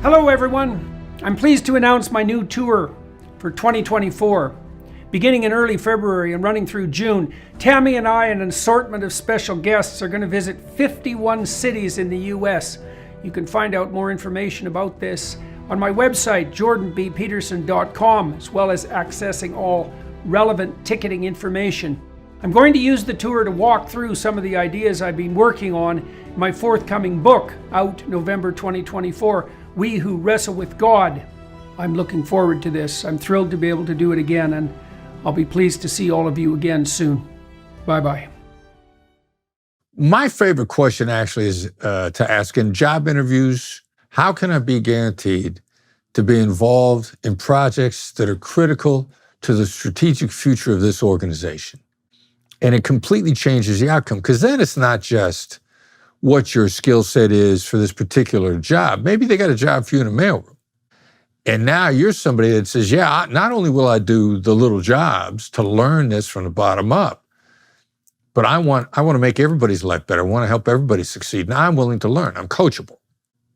Hello everyone, I'm pleased to announce my new tour for 2024. Beginning in early February and running through June, Tammy and I and an assortment of special guests are going to visit 51 cities in the US. You can find out more information about this on my website, jordanbpeterson.com, as well as accessing all relevant ticketing information. I'm going to use the tour to walk through some of the ideas I've been working on in my forthcoming book, out November 2024, We Who Wrestle with God. I'm looking forward to this. I'm thrilled to be able to do it again, and I'll be pleased to see all of you again soon. Bye-bye. My favorite question actually is to ask in job interviews, how can I be guaranteed to be involved in projects that are critical to the strategic future of this organization? And it completely changes the outcome, because then it's not just what your skill set is for this particular job. Maybe they got a job for you in a mailroom. And now you're somebody that says, yeah, not only will I do the little jobs to learn this from the bottom up, but I want to make everybody's life better. I want to help everybody succeed. Now I'm willing to learn. I'm coachable.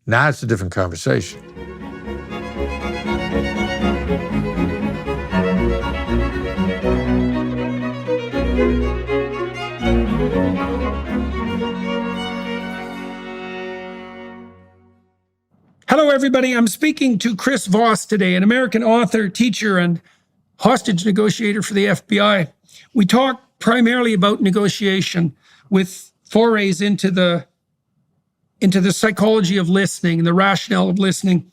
Now it's a different conversation. Hello everybody, I'm speaking to Chris Voss today, an American author, teacher, and hostage negotiator for the FBI. We talk primarily about negotiation with forays into the psychology of listening and the rationale of listening.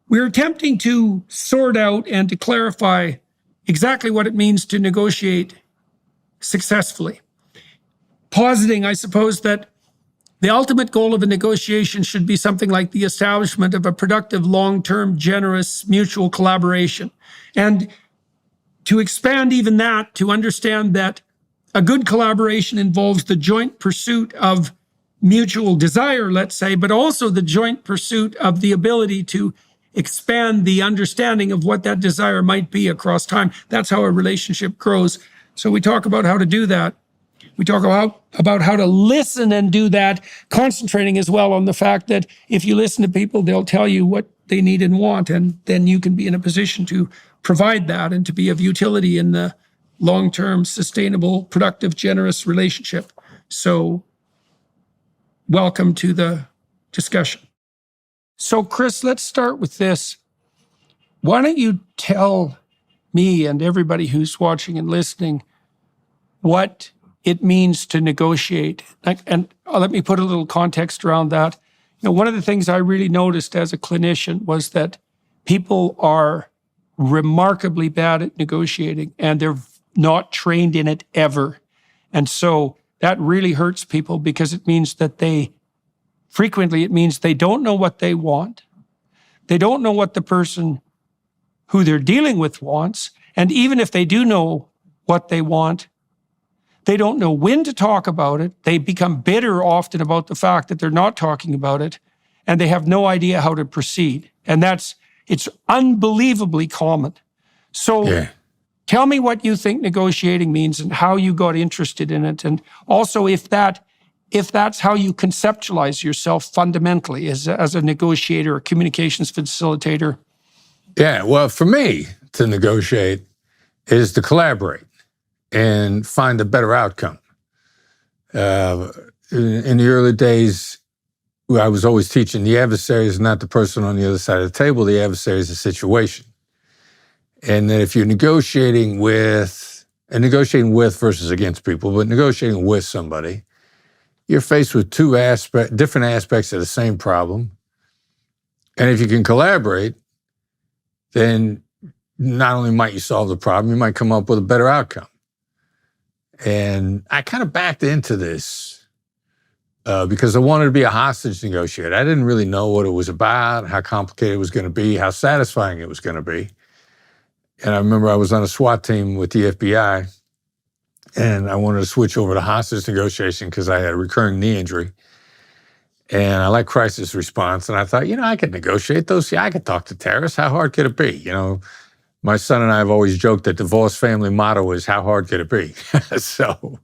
We're attempting to sort out and to clarify exactly what it means to negotiate successfully. Positing, I suppose, that the ultimate goal of a negotiation should be something like the establishment of a productive, long-term, generous, mutual collaboration. And to expand even that, to understand that a good collaboration involves the joint pursuit of mutual desire, let's say, but also the joint pursuit of the ability to expand the understanding of what that desire might be across time. That's how a relationship grows. So we talk about how to do that. We talk about how to listen and do that, concentrating as well on the fact that if you listen to people, they'll tell you what they need and want, and then you can be in a position to provide that and to be of utility in the long-term, sustainable, productive, generous relationship. So welcome to the discussion. So Chris, let's start with this. Why don't you tell me and everybody who's watching and listening what it means to negotiate. And let me put a little context around that. You know, one of the things I really noticed as a clinician was that people are remarkably bad at negotiating, and they're not trained in it ever. And so that really hurts people, because it means that they don't know what they want. They don't know what the person who they're dealing with wants. And even if they do know what they want, they don't know when to talk about it. They become bitter often about the fact that they're not talking about it, and they have no idea how to proceed. And it's unbelievably common. So Tell me what you think negotiating means and how you got interested in it. And also if that's how you conceptualize yourself fundamentally as a negotiator, a communications facilitator. Yeah, well, for me, to negotiate is to collaborate and find a better outcome. In the early days, I was always teaching the adversary is not the person on the other side of the table, the adversary is the situation. And that if you're negotiating with versus against people, but negotiating with somebody, you're faced with different aspects of the same problem. And if you can collaborate, then not only might you solve the problem, you might come up with a better outcome. And I kind of backed into this because I wanted to be a hostage negotiator. I didn't really know what it was about, how complicated it was going to be, how satisfying it was going to be. And I remember I was on a SWAT team with the FBI, and I wanted to switch over to hostage negotiation because I had a recurring knee injury. And I like crisis response. And I thought, I could negotiate those. Yeah, I could talk to terrorists. How hard could it be? My son and I have always joked that the Voss family motto is, how hard could it be? So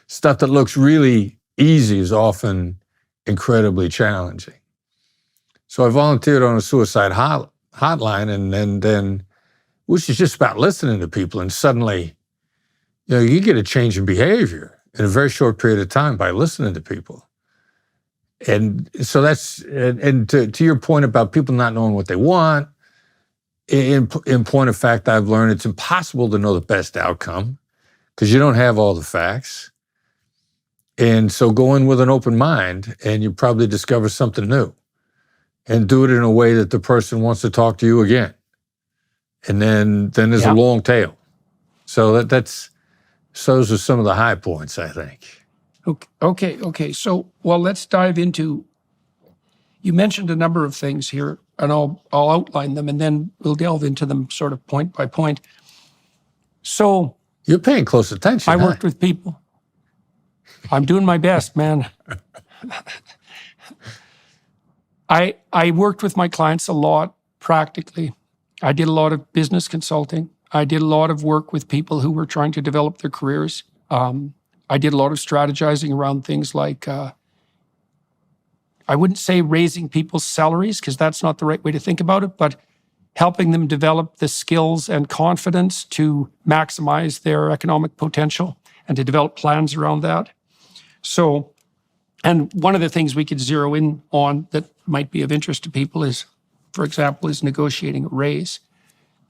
stuff that looks really easy is often incredibly challenging. So I volunteered on a suicide hotline, and then which is just about listening to people, and suddenly, you get a change in behavior in a very short period of time by listening to people. And so and to your point about people not knowing what they want, in point of fact, I've learned it's impossible to know the best outcome because you don't have all the facts. And so go in with an open mind and you probably discover something new, and do it in a way that the person wants to talk to you again. And then there's a long tail. So those are some of the high points, I think. Okay. So, well, let's dive into, you mentioned a number of things here, and I'll outline them, and then we'll delve into them sort of point by point. So you're paying close attention. I worked with people. I'm doing my best, man. I worked with my clients a lot practically. I did a lot of business consulting. I did a lot of work with people who were trying to develop their careers. I did a lot of strategizing around things like, I wouldn't say raising people's salaries, because that's not the right way to think about it, but helping them develop the skills and confidence to maximize their economic potential and to develop plans around that. So, and one of the things we could zero in on that might be of interest to people is, for example, is negotiating a raise.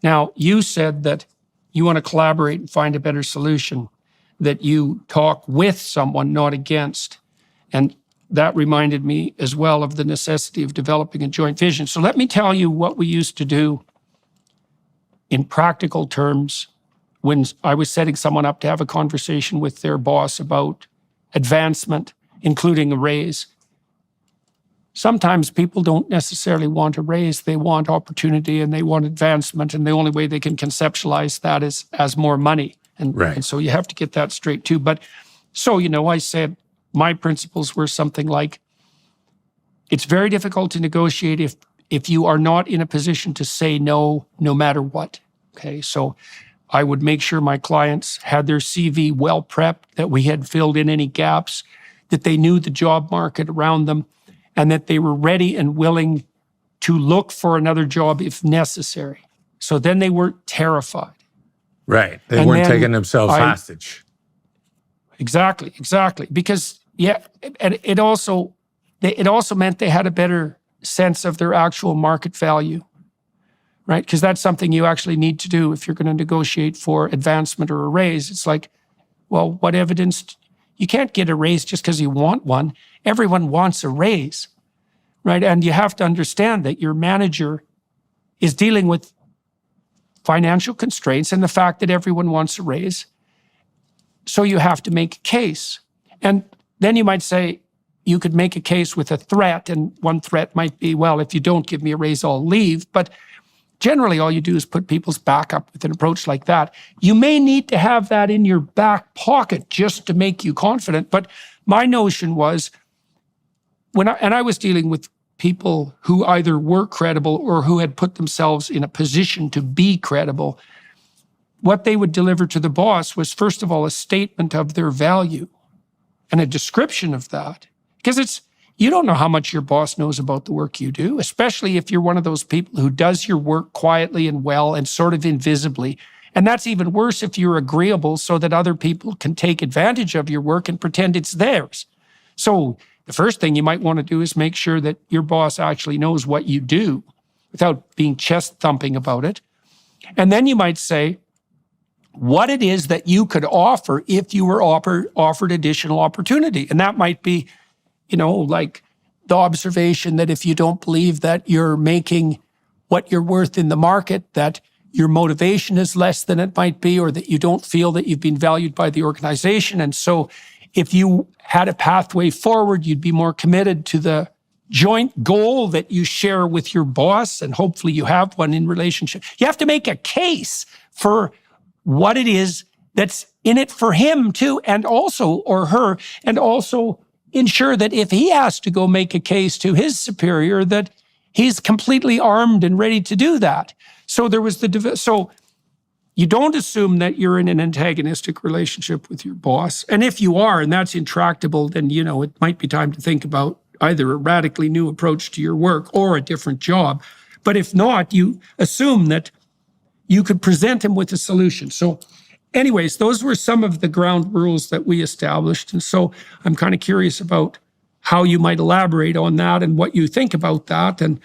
Now, you said that you want to collaborate and find a better solution, that you talk with someone, not against. And that reminded me as well of the necessity of developing a joint vision. So let me tell you what we used to do in practical terms when I was setting someone up to have a conversation with their boss about advancement, including a raise. Sometimes people don't necessarily want a raise. They want opportunity and they want advancement, and the only way they can conceptualize that is as more money. And so you have to get that straight too. But so, I said my principles were something like, it's very difficult to negotiate if you are not in a position to say no matter what. Okay, so I would make sure my clients had their CV well prepped, that we had filled in any gaps, that they knew the job market around them, and that they were ready and willing to look for another job if necessary. So then they weren't terrified. Right. They weren't taking themselves hostage. Exactly. Because, and it also meant they had a better sense of their actual market value, right? Because that's something you actually need to do if you're going to negotiate for advancement or a raise. It's like, well, what evidence? You can't get a raise just because you want one. Everyone wants a raise, right? And you have to understand that your manager is dealing with financial constraints and the fact that everyone wants a raise. So you have to make a case. And then you might say, you could make a case with a threat, and one threat might be, well, if you don't give me a raise, I'll leave. But generally, all you do is put people's back up with an approach like that. You may need to have that in your back pocket just to make you confident. But my notion was, I was dealing with people who either were credible or who had put themselves in a position to be credible, what they would deliver to the boss was, first of all, a statement of their value and a description of that. Because you don't know how much your boss knows about the work you do, especially if you're one of those people who does your work quietly and well and sort of invisibly. And that's even worse if you're agreeable so that other people can take advantage of your work and pretend it's theirs. So the first thing you might want to do is make sure that your boss actually knows what you do without being chest thumping about it. And then you might say what it is that you could offer if you were offered additional opportunity. And that might be, like the observation that if you don't believe that you're making what you're worth in the market, that your motivation is less than it might be, or that you don't feel that you've been valued by the organization. And so if you had a pathway forward, you'd be more committed to the joint goal that you share with your boss, and hopefully you have one in relationship. You have to make a case for what it is that's in it for him too, and also, or her, and also ensure that if he has to go make a case to his superior, that he's completely armed and ready to do that. So so you don't assume that you're in an antagonistic relationship with your boss. And if you are, and that's intractable, then, it might be time to think about either a radically new approach to your work or a different job. But if not, you assume that you could present him with a solution. So anyways, those were some of the ground rules that we established. And so I'm kind of curious about how you might elaborate on that and what you think about that. And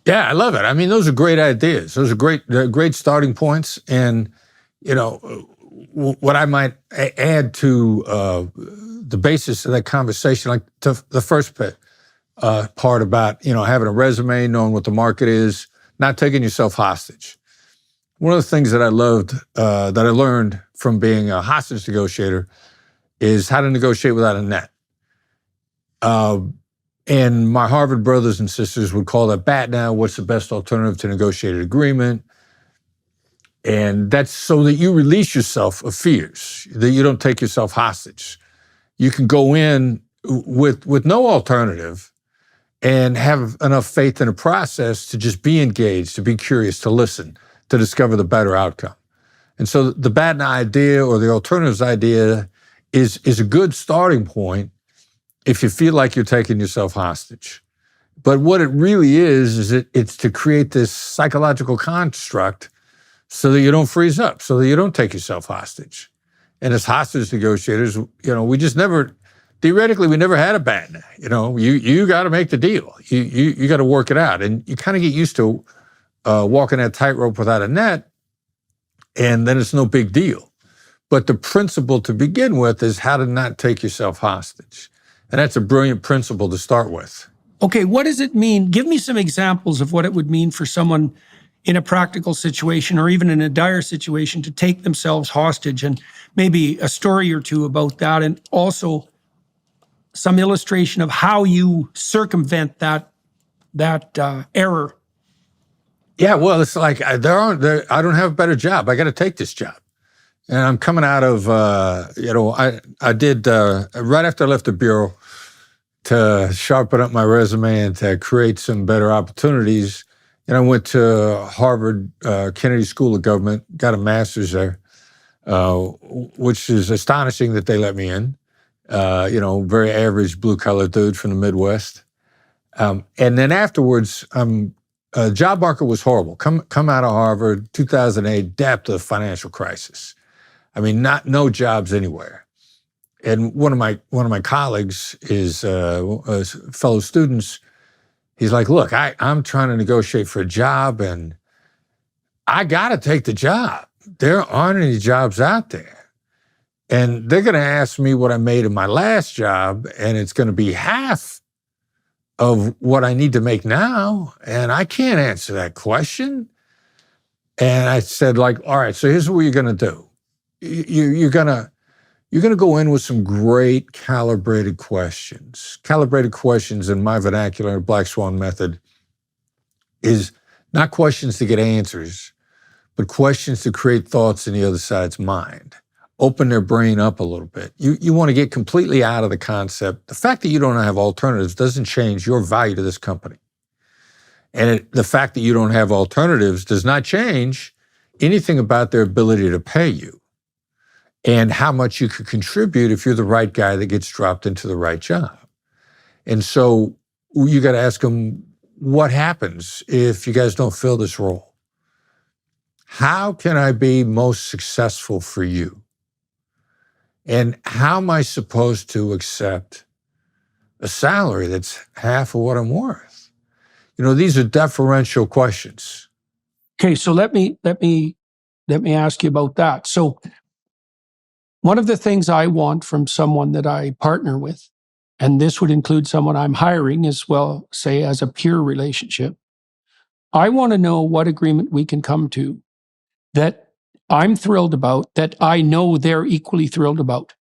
yeah, I love it. I mean, those are great ideas. Those are great starting points. And, what I might add to the basis of that conversation, like the first part about, having a resume, knowing what the market is, not taking yourself hostage. One of the things that I loved, that I learned from being a hostage negotiator is how to negotiate without a net. And my Harvard brothers and sisters would call that bat now. What's the best alternative to negotiated agreement? And that's so that you release yourself of fears, that you don't take yourself hostage. You can go in with no alternative and have enough faith in a process to just be engaged, to be curious, to listen, to discover the better outcome. And so the bad idea or the alternatives idea is a good starting point if you feel like you're taking yourself hostage. But what it really is it's to create this psychological construct so that you don't freeze up, so that you don't take yourself hostage. And as hostage negotiators, we just never, theoretically, we never had a bad. You got to make the deal. You got to work it out. And you kind of get used to walking that tightrope without a net, and then it's no big deal. But the principle to begin with is how to not take yourself hostage. And that's a brilliant principle to start with. okay, what does it mean? Give me some examples of what it would mean for someone in a practical situation or even in a dire situation to take themselves hostage, and maybe a story or two about that, and also some illustration of how you circumvent that error. Yeah, well, it's like I don't have a better job. I got to take this job. And I'm coming out of, I did, right after I left the Bureau, to sharpen up my resume and to create some better opportunities. And I went to Harvard Kennedy School of Government, got a master's there, which is astonishing that they let me in. Very average blue-collar dude from the Midwest. And then afterwards, job market was horrible. Come out of Harvard, 2008, depth of financial crisis. I mean, no jobs anywhere. And one of my colleagues, is fellow students, he's like, look, I'm trying to negotiate for a job and I got to take the job. There aren't any jobs out there. And they're going to ask me what I made in my last job, and it's going to be half of what I need to make now. And I can't answer that question. And I said, all right, so here's what you're going to do. You're going to go in with some great calibrated questions. Calibrated questions, in my vernacular, Black Swan method, is not questions to get answers, but questions to create thoughts in the other side's mind. Open their brain up a little bit. You want to get completely out of the concept. The fact that you don't have alternatives doesn't change your value to this company. And the fact that you don't have alternatives does not change anything about their ability to pay you and how much you could contribute if you're the right guy that gets dropped into the right job. And so you got to ask them, what happens if you guys don't fill this role? How can I be most successful for you? And how am I supposed to accept a salary that's half of what I'm worth? These are deferential questions. Okay, so let me ask you about that. So one of the things I want from someone that I partner with, and this would include someone I'm hiring as well, say as a peer relationship, I want to know what agreement we can come to that I'm thrilled about, that I know they're equally thrilled about.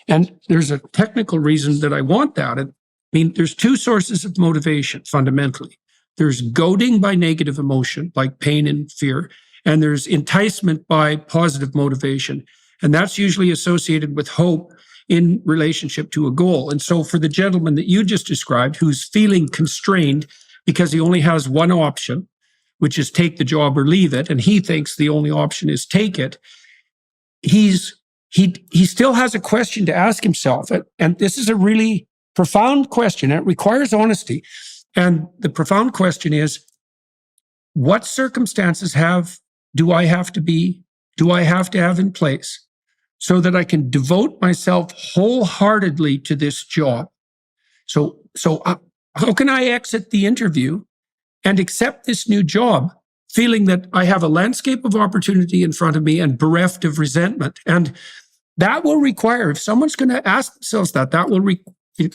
And there's a technical reason that I want that. I mean, there's two sources of motivation fundamentally. There's goading by negative emotion, like pain and fear, and there's enticement by positive motivation. And that's usually associated with hope in relationship to a goal. And so for the gentleman that you just described, who's feeling constrained because he only has one option, which is take the job or leave it, and he thinks the only option is take it, he still has a question to ask himself. And this is a really profound question. It requires honesty. And the profound question is, what circumstances do I have to have in place so that I can devote myself wholeheartedly to this job? So how can I exit the interview and accept this new job feeling that I have a landscape of opportunity in front of me and bereft of resentment? And that will require, if someone's going to ask themselves that will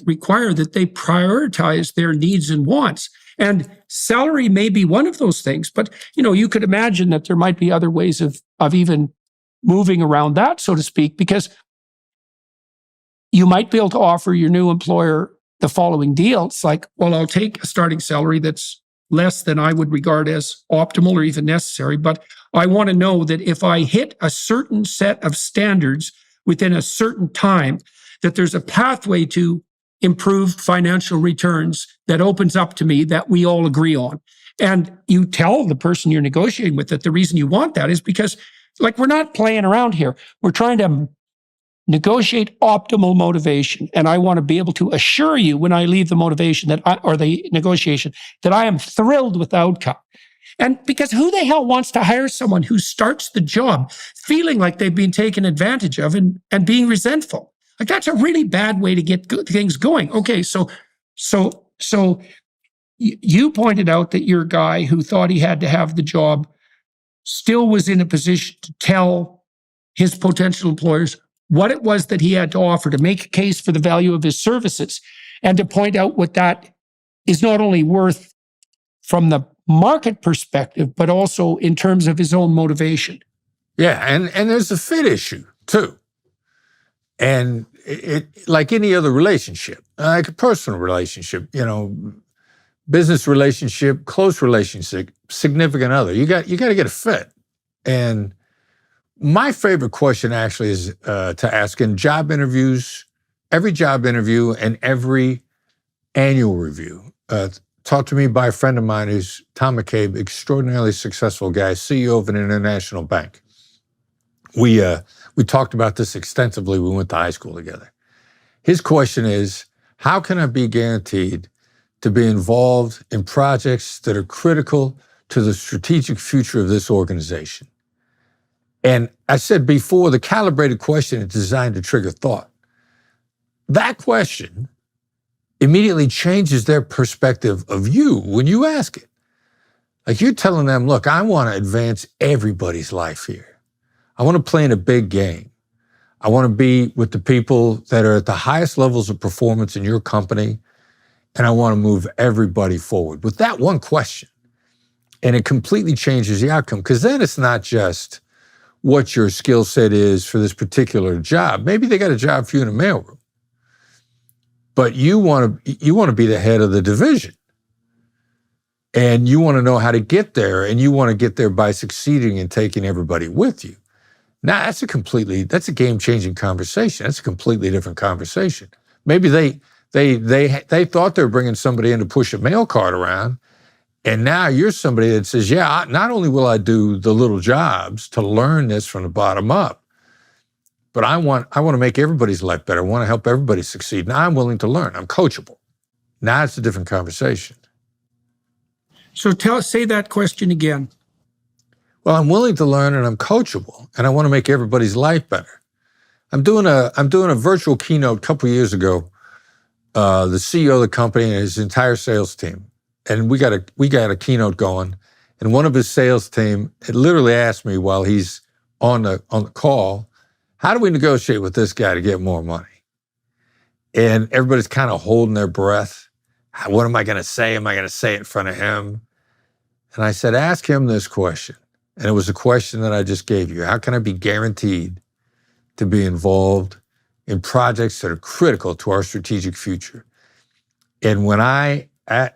require that they prioritize their needs and wants. And salary may be one of those things, but you could imagine that there might be other ways of even moving around that, so to speak, because you might be able to offer your new employer the following deal. It's like, well, I'll take a starting salary that's less than I would regard as optimal or even necessary, but I want to know that if I hit a certain set of standards within a certain time, that there's a pathway to improved financial returns that opens up to me that we all agree on. And you tell the person you're negotiating with that the reason you want that is because, we're not playing around here. We're trying to negotiate optimal motivation. And I want to be able to assure you when I leave the motivation or the negotiation that I am thrilled with the outcome. And because who the hell wants to hire someone who starts the job feeling like they've been taken advantage of and being resentful? That's a really bad way to get things going. Okay, so you pointed out that your guy who thought he had to have the job still was in a position to tell his potential employers what it was that he had to offer, to make a case for the value of his services, and to point out what that is not only worth from the market perspective, but also in terms of his own motivation. Yeah, and there's a fit issue too. And it like any other relationship, like a personal relationship, business relationship, close relationship, significant other, you got to get a fit. And my favorite question actually is to ask in job interviews, every job interview and every annual review. Taught to me by a friend of mine who's Tom McCabe, extraordinarily successful guy, CEO of an international bank. We talked about this extensively. We went to high school together. His question is, how can I be guaranteed to be involved in projects that are critical to the strategic future of this organization? And I said before, the calibrated question is designed to trigger thought. That question immediately changes their perspective of you when you ask it. Like you're telling them, look, I want to advance everybody's life here. I want to play in a big game. I want to be with the people that are at the highest levels of performance in your company, and I want to move everybody forward with that one question. And it completely changes the outcome, because then it's not just what your skill set is for this particular job. Maybe they got a job for you in a mailroom, but you want to be the head of the division, and you want to know how to get there, and you want to get there by succeeding and taking everybody with you. Now, that's a game-changing conversation. That's a completely different conversation. Maybe they thought they were bringing somebody in to push a mail cart around, and now you're somebody that says, yeah, not only will I do the little jobs to learn this from the bottom up, but I want to make everybody's life better. I want to help everybody succeed. Now I'm willing to learn. I'm coachable. Now it's a different conversation. So say that question again. Well, I'm willing to learn and I'm coachable, and I want to make everybody's life better. I'm doing a virtual keynote a couple of years ago. The CEO of the company and his entire sales team, and we got a keynote going, and one of his sales team had literally asked me while he's on the call, how do we negotiate with this guy to get more money? And everybody's kind of holding their breath. What am I going to say? Am I going to say it in front of him? And I said, ask him this question. And it was a question that I just gave you. How can I be guaranteed to be involved in projects that are critical to our strategic future? And when I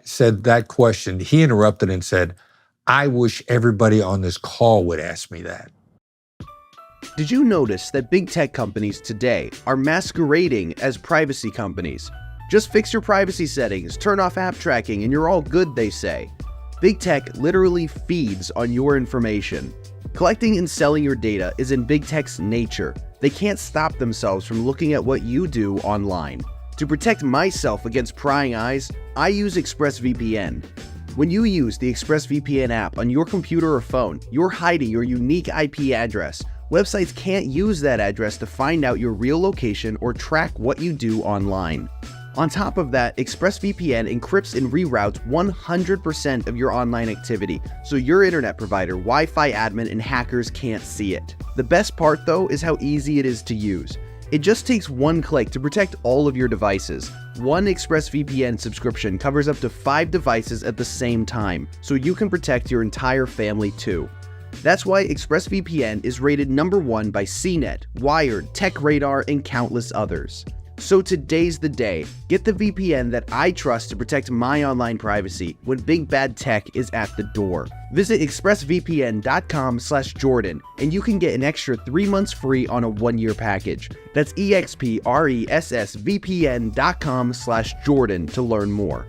said that question, he interrupted and said, I wish everybody on this call would ask me that. Did you notice that big tech companies today are masquerading as privacy companies? Just fix your privacy settings, turn off app tracking, and you're all good, they say. Big tech literally feeds on your information. Collecting and selling your data is in big tech's nature. They can't stop themselves from looking at what you do online. To protect myself against prying eyes, I use ExpressVPN. When you use the ExpressVPN app on your computer or phone, you're hiding your unique IP address. Websites can't use that address to find out your real location or track what you do online. On top of that, ExpressVPN encrypts and reroutes 100% of your online activity, so your internet provider, Wi-Fi admin, and hackers can't see it. The best part though is how easy it is to use. It just takes one click to protect all of your devices. One ExpressVPN subscription covers up to 5 devices at the same time, so you can protect your entire family too. That's why ExpressVPN is rated #1 by CNET, Wired, TechRadar, and countless others. So today's the day. Get the VPN that I trust to protect my online privacy when big bad tech is at the door. Visit expressvpn.com/Jordan and you can get an extra 3 months free on a 1-year package. That's expressvpn.com/Jordan to learn more.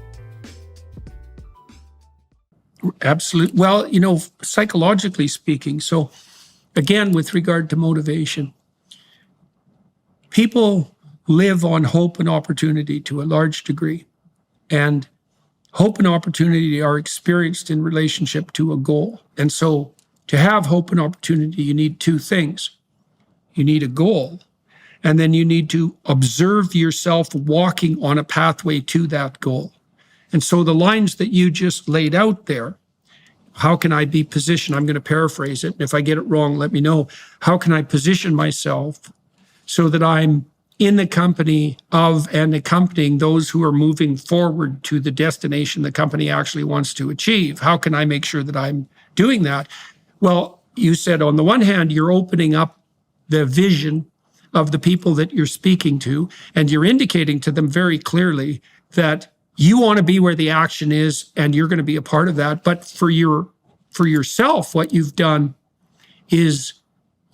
Absolutely. Well, psychologically speaking, so again, with regard to motivation, people live on hope and opportunity to a large degree. And hope and opportunity are experienced in relationship to a goal. And so to have hope and opportunity, you need 2 things. You need a goal, and then you need to observe yourself walking on a pathway to that goal. And so the lines that you just laid out there, how can I be positioned? I'm going to paraphrase it. And if I get it wrong, let me know. How can I position myself so that I'm in the company of and accompanying those who are moving forward to the destination the company actually wants to achieve? How can I make sure that I'm doing that? Well, you said on the one hand, you're opening up the vision of the people that you're speaking to, and you're indicating to them very clearly that you want to be where the action is and you're going to be a part of that. But for yourself, what you've done is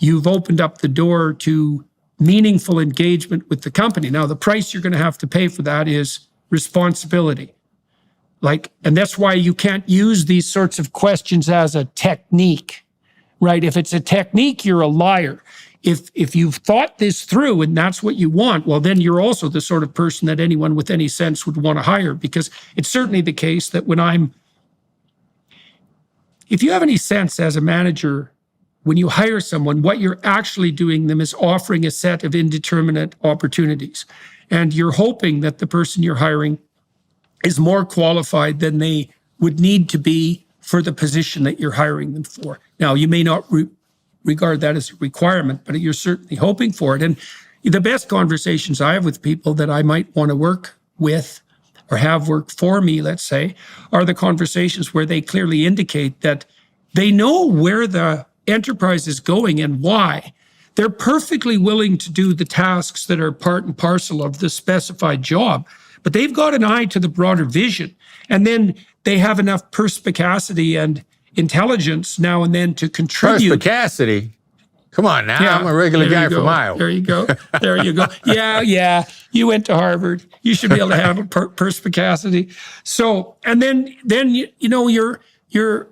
you've opened up the door to meaningful engagement with the company. Now, the price you're going to have to pay for that is responsibility. And that's why you can't use these sorts of questions as a technique, right? If it's a technique, you're a liar. If you've thought this through and that's what you want, well, then you're also the sort of person that anyone with any sense would want to hire, because it's certainly the case that if you have any sense as a manager, when you hire someone, what you're actually doing them is offering a set of indeterminate opportunities. And you're hoping that the person you're hiring is more qualified than they would need to be for the position that you're hiring them for. Now, you may not regard that as a requirement, but you're certainly hoping for it. And the best conversations I have with people that I might want to work with or have work for me, let's say, are the conversations where they clearly indicate that they know where the enterprise is going and why. They're perfectly willing to do the tasks that are part and parcel of the specified job, but they've got an eye to the broader vision. And then they have enough perspicacity and intelligence now and then to contribute. Perspicacity? Come on now, yeah, I'm a regular guy from Iowa. There you go. There you go. Yeah. You went to Harvard. You should be able to have a perspicacity. So, and then you're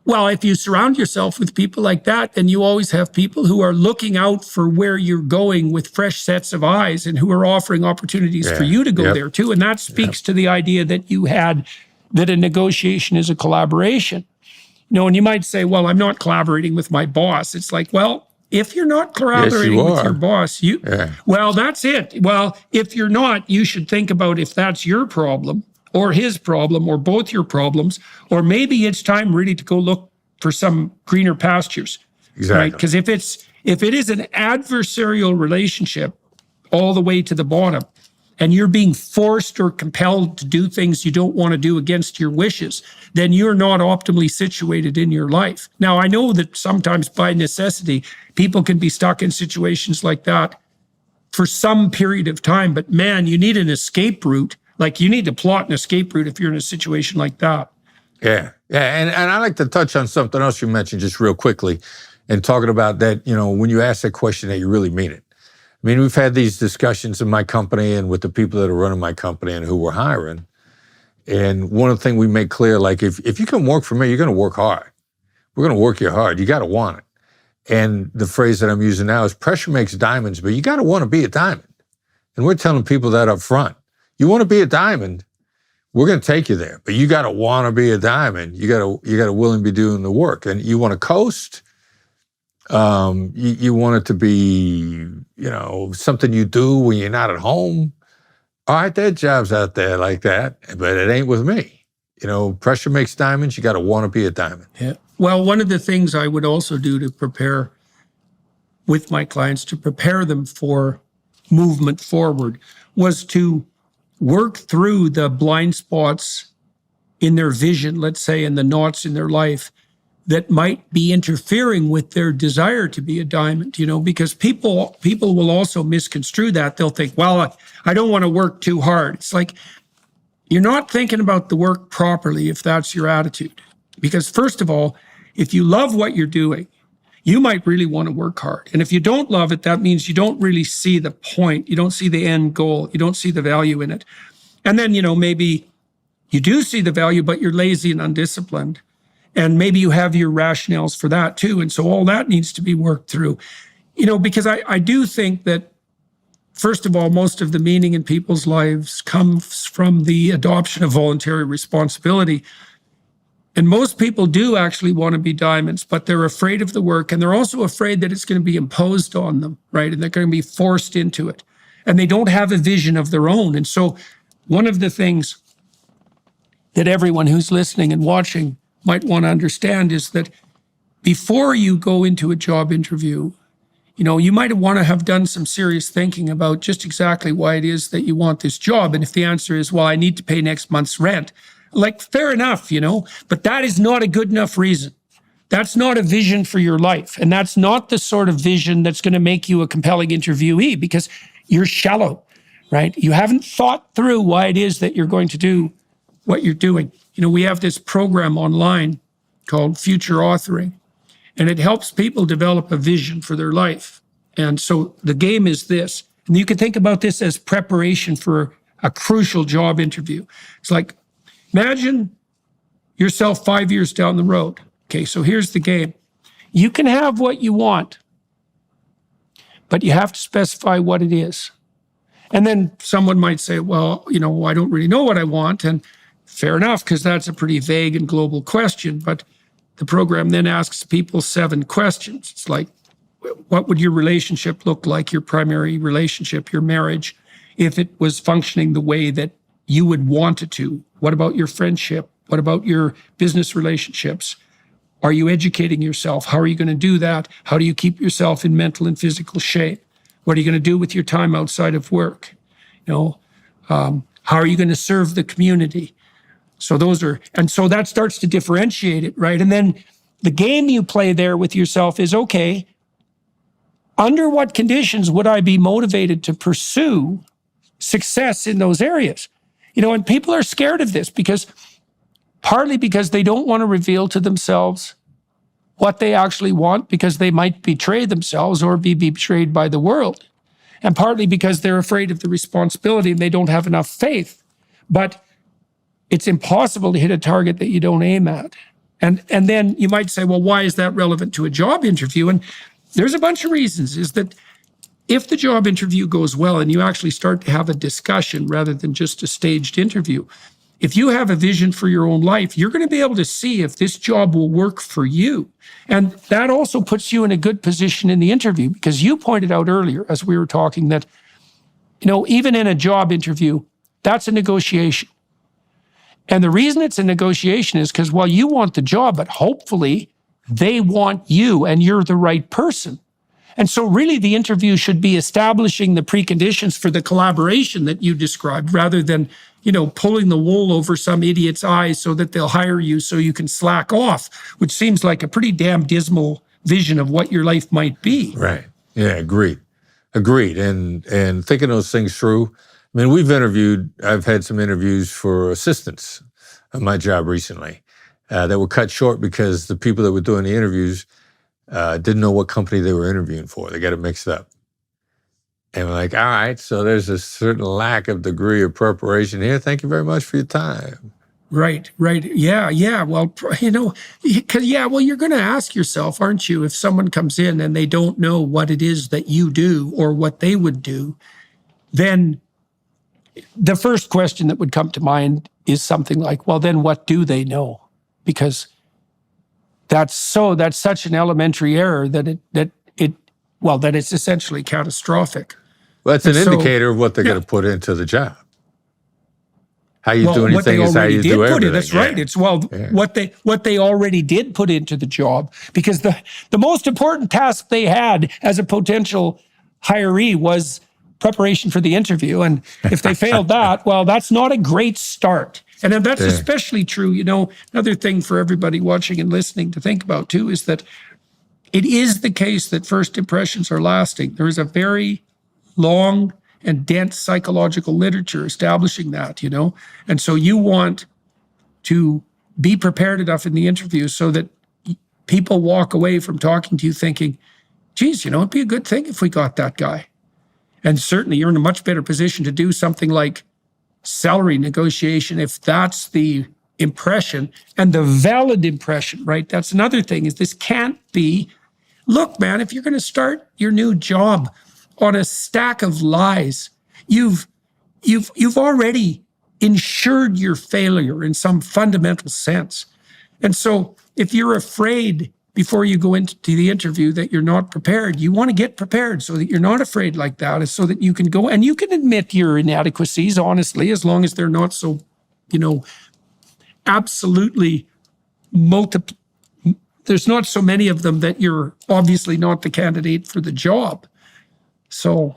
well, if you surround yourself with people like that, then you always have people who are looking out for where you're going with fresh sets of eyes and who are offering opportunities for you to go there too. And that speaks to the idea that you had that a negotiation is a collaboration. And you might say, well, I'm not collaborating with my boss. It's like, well, if you're not collaborating with your boss, well, that's it. Well, if you're not, you should think about if that's your problem or his problem, or both your problems, or maybe it's time really to go look for some greener pastures. Exactly. Right? Because if it is an adversarial relationship all the way to the bottom, and you're being forced or compelled to do things you don't want to do against your wishes, then you're not optimally situated in your life. Now, I know that sometimes by necessity, people can be stuck in situations like that for some period of time, but man, you need an escape route. Like you need to plot an escape route if you're in a situation like that. Yeah. And I'd like to touch on something else you mentioned just real quickly and talking about that, when you ask that question that you really mean it. I mean, we've had these discussions in my company and with the people that are running my company and who we're hiring. And one of the things we make clear, like if you can work for me, you're going to work hard. We're going to work you hard. You got to want it. And the phrase that I'm using now is pressure makes diamonds, but you got to want to be a diamond. And we're telling people that up front. You want to be a diamond, we're going to take you there. But you got to want to be a diamond. You got to willing to be doing the work. And you want to coast. You want it to be, something you do when you're not at home. All right, there are jobs out there like that, but it ain't with me. Pressure makes diamonds. You got to want to be a diamond. Yeah. Well, one of the things I would also do to prepare with my clients, to prepare them for movement forward, was to work through the blind spots in their vision, let's say, and the knots in their life that might be interfering with their desire to be a diamond, because people will also misconstrue that. They'll think, well, I don't want to work too hard. It's like, you're not thinking about the work properly if that's your attitude. Because first of all, if you love what you're doing, you might really want to work hard. And if you don't love it, that means you don't really see the point. You don't see the end goal. You don't see the value in it. And then, maybe you do see the value, but you're lazy and undisciplined. And maybe you have your rationales for that too. And so all that needs to be worked through, because I do think that, first of all, most of the meaning in people's lives comes from the adoption of voluntary responsibility. And most people do actually want to be diamonds, but they're afraid of the work. And they're also afraid that it's going to be imposed on them, right? And they're going to be forced into it. And they don't have a vision of their own. And so one of the things that everyone who's listening and watching might want to understand is that before you go into a job interview, you might want to have done some serious thinking about just exactly why it is that you want this job. And if the answer is, well, I need to pay next month's rent, fair enough, but that is not a good enough reason. That's not a vision for your life. And that's not the sort of vision that's going to make you a compelling interviewee, because you're shallow, right? You haven't thought through why it is that you're going to do what you're doing. We have this program online called Future Authoring, and it helps people develop a vision for their life. And so the game is this, and you can think about this as preparation for a crucial job interview. It's like, imagine yourself 5 years down the road. Okay, so here's the game. You can have what you want, but you have to specify what it is. And then someone might say, well, I don't really know what I want. And fair enough, because that's a pretty vague and global question. But the program then asks people 7 questions. It's like, what would your relationship look like, your primary relationship, your marriage, if it was functioning the way that you would want it to? What about your friendship? What about your business relationships? Are you educating yourself? How are you going to do that? How do you keep yourself in mental and physical shape? What are you going to do with your time outside of work? How are you going to serve the community? So so that starts to differentiate it, right? And then the game you play there with yourself is, okay, under what conditions would I be motivated to pursue success in those areas? And people are scared of this partly because they don't want to reveal to themselves what they actually want, because they might betray themselves or be betrayed by the world. And partly because they're afraid of the responsibility and they don't have enough faith. But it's impossible to hit a target that you don't aim at. And then you might say, well, why is that relevant to a job interview? And there's a bunch of reasons. Is that if the job interview goes well and you actually start to have a discussion rather than just a staged interview, if you have a vision for your own life, you're going to be able to see if this job will work for you. And that also puts you in a good position in the interview, because you pointed out earlier, as we were talking, that, even in a job interview, that's a negotiation. And the reason it's a negotiation is because, well, you want the job, but hopefully they want you and you're the right person. And so really the interview should be establishing the preconditions for the collaboration that you described, rather than, pulling the wool over some idiot's eyes so that they'll hire you so you can slack off, which seems like a pretty damn dismal vision of what your life might be. Right. Yeah, agreed. And thinking those things through. I mean, I've had some interviews for assistants at my job recently that were cut short because the people that were doing the interviews didn't know what company they were interviewing for. They got it mixed up. And we're like, all right, so there's a certain lack of degree of preparation here. Thank you very much for your time. Right. Yeah. Well, you're going to ask yourself, aren't you, if someone comes in and they don't know what it is that you do or what they would do, then the first question that would come to mind is something like, well, then what do they know? Because that's such an elementary error that it's essentially catastrophic. Well, it's an And so- indicator of what they're going to put into the job. How you do what they anything is how already you did do put everything. in. That's right. It's what they already did put into the job, because the most important task they had as a potential hiree was preparation for the interview. And if they failed that, well, that's not a great start. And then that's especially true. Another thing for everybody watching and listening to think about too is that it is the case that first impressions are lasting. There is a very long and dense psychological literature establishing that, And so you want to be prepared enough in the interview so that people walk away from talking to you thinking, geez, it'd be a good thing if we got that guy. And certainly you're in a much better position to do something like salary negotiation if that's the impression and the valid impression, right? That's another thing, is this can't be, look, man, if you're going to start your new job on a stack of lies, you've already ensured your failure in some fundamental sense. And so if you're afraid before you go into the interview that you're not prepared, you want to get prepared so that you're not afraid like that, so that you can go and you can admit your inadequacies honestly, as long as they're not so, absolutely there's not so many of them that you're obviously not the candidate for the job. So,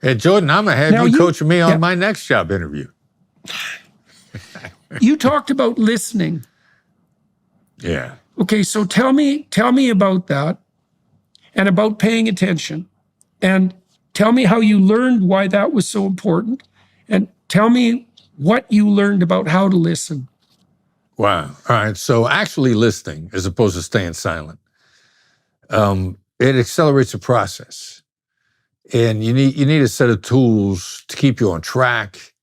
Hey, Jordan, I'm going to have Now you you- coaching me on yeah. my next job interview. you talked about listening. Yeah. Okay, so tell me about that and about paying attention, and tell me how you learned why that was so important, and tell me what you learned about how to listen. Wow. All right. So actually listening as opposed to staying silent, it accelerates the process. And you need a set of tools to keep you on track,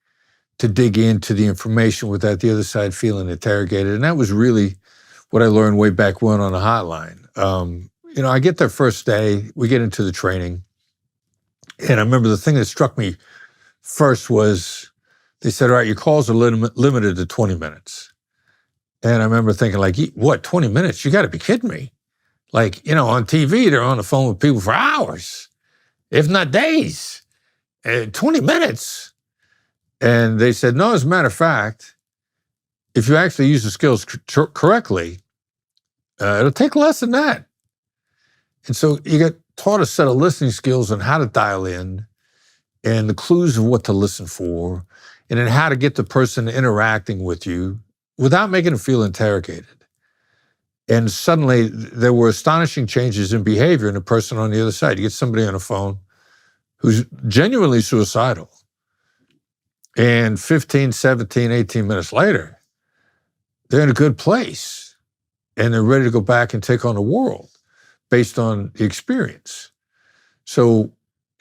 to dig into the information without the other side feeling interrogated. And that was really what I learned way back when on the hotline. I get there first day, we get into the training. And I remember the thing that struck me first was they said, all right, your calls are limited to 20 minutes. And I remember thinking, like, what, 20 minutes? You got to be kidding me. Like, on TV, they're on the phone with people for hours, if not days. 20 minutes. And they said, no, as a matter of fact, if you actually use the skills correctly, it'll take less than that. And so you get taught a set of listening skills on how to dial in and the clues of what to listen for, and then how to get the person interacting with you without making them feel interrogated. And suddenly there were astonishing changes in behavior in the person on the other side. You get somebody on the phone who's genuinely suicidal, and 15, 17, 18 minutes later, they're in a good place and they're ready to go back and take on the world based on the experience. So,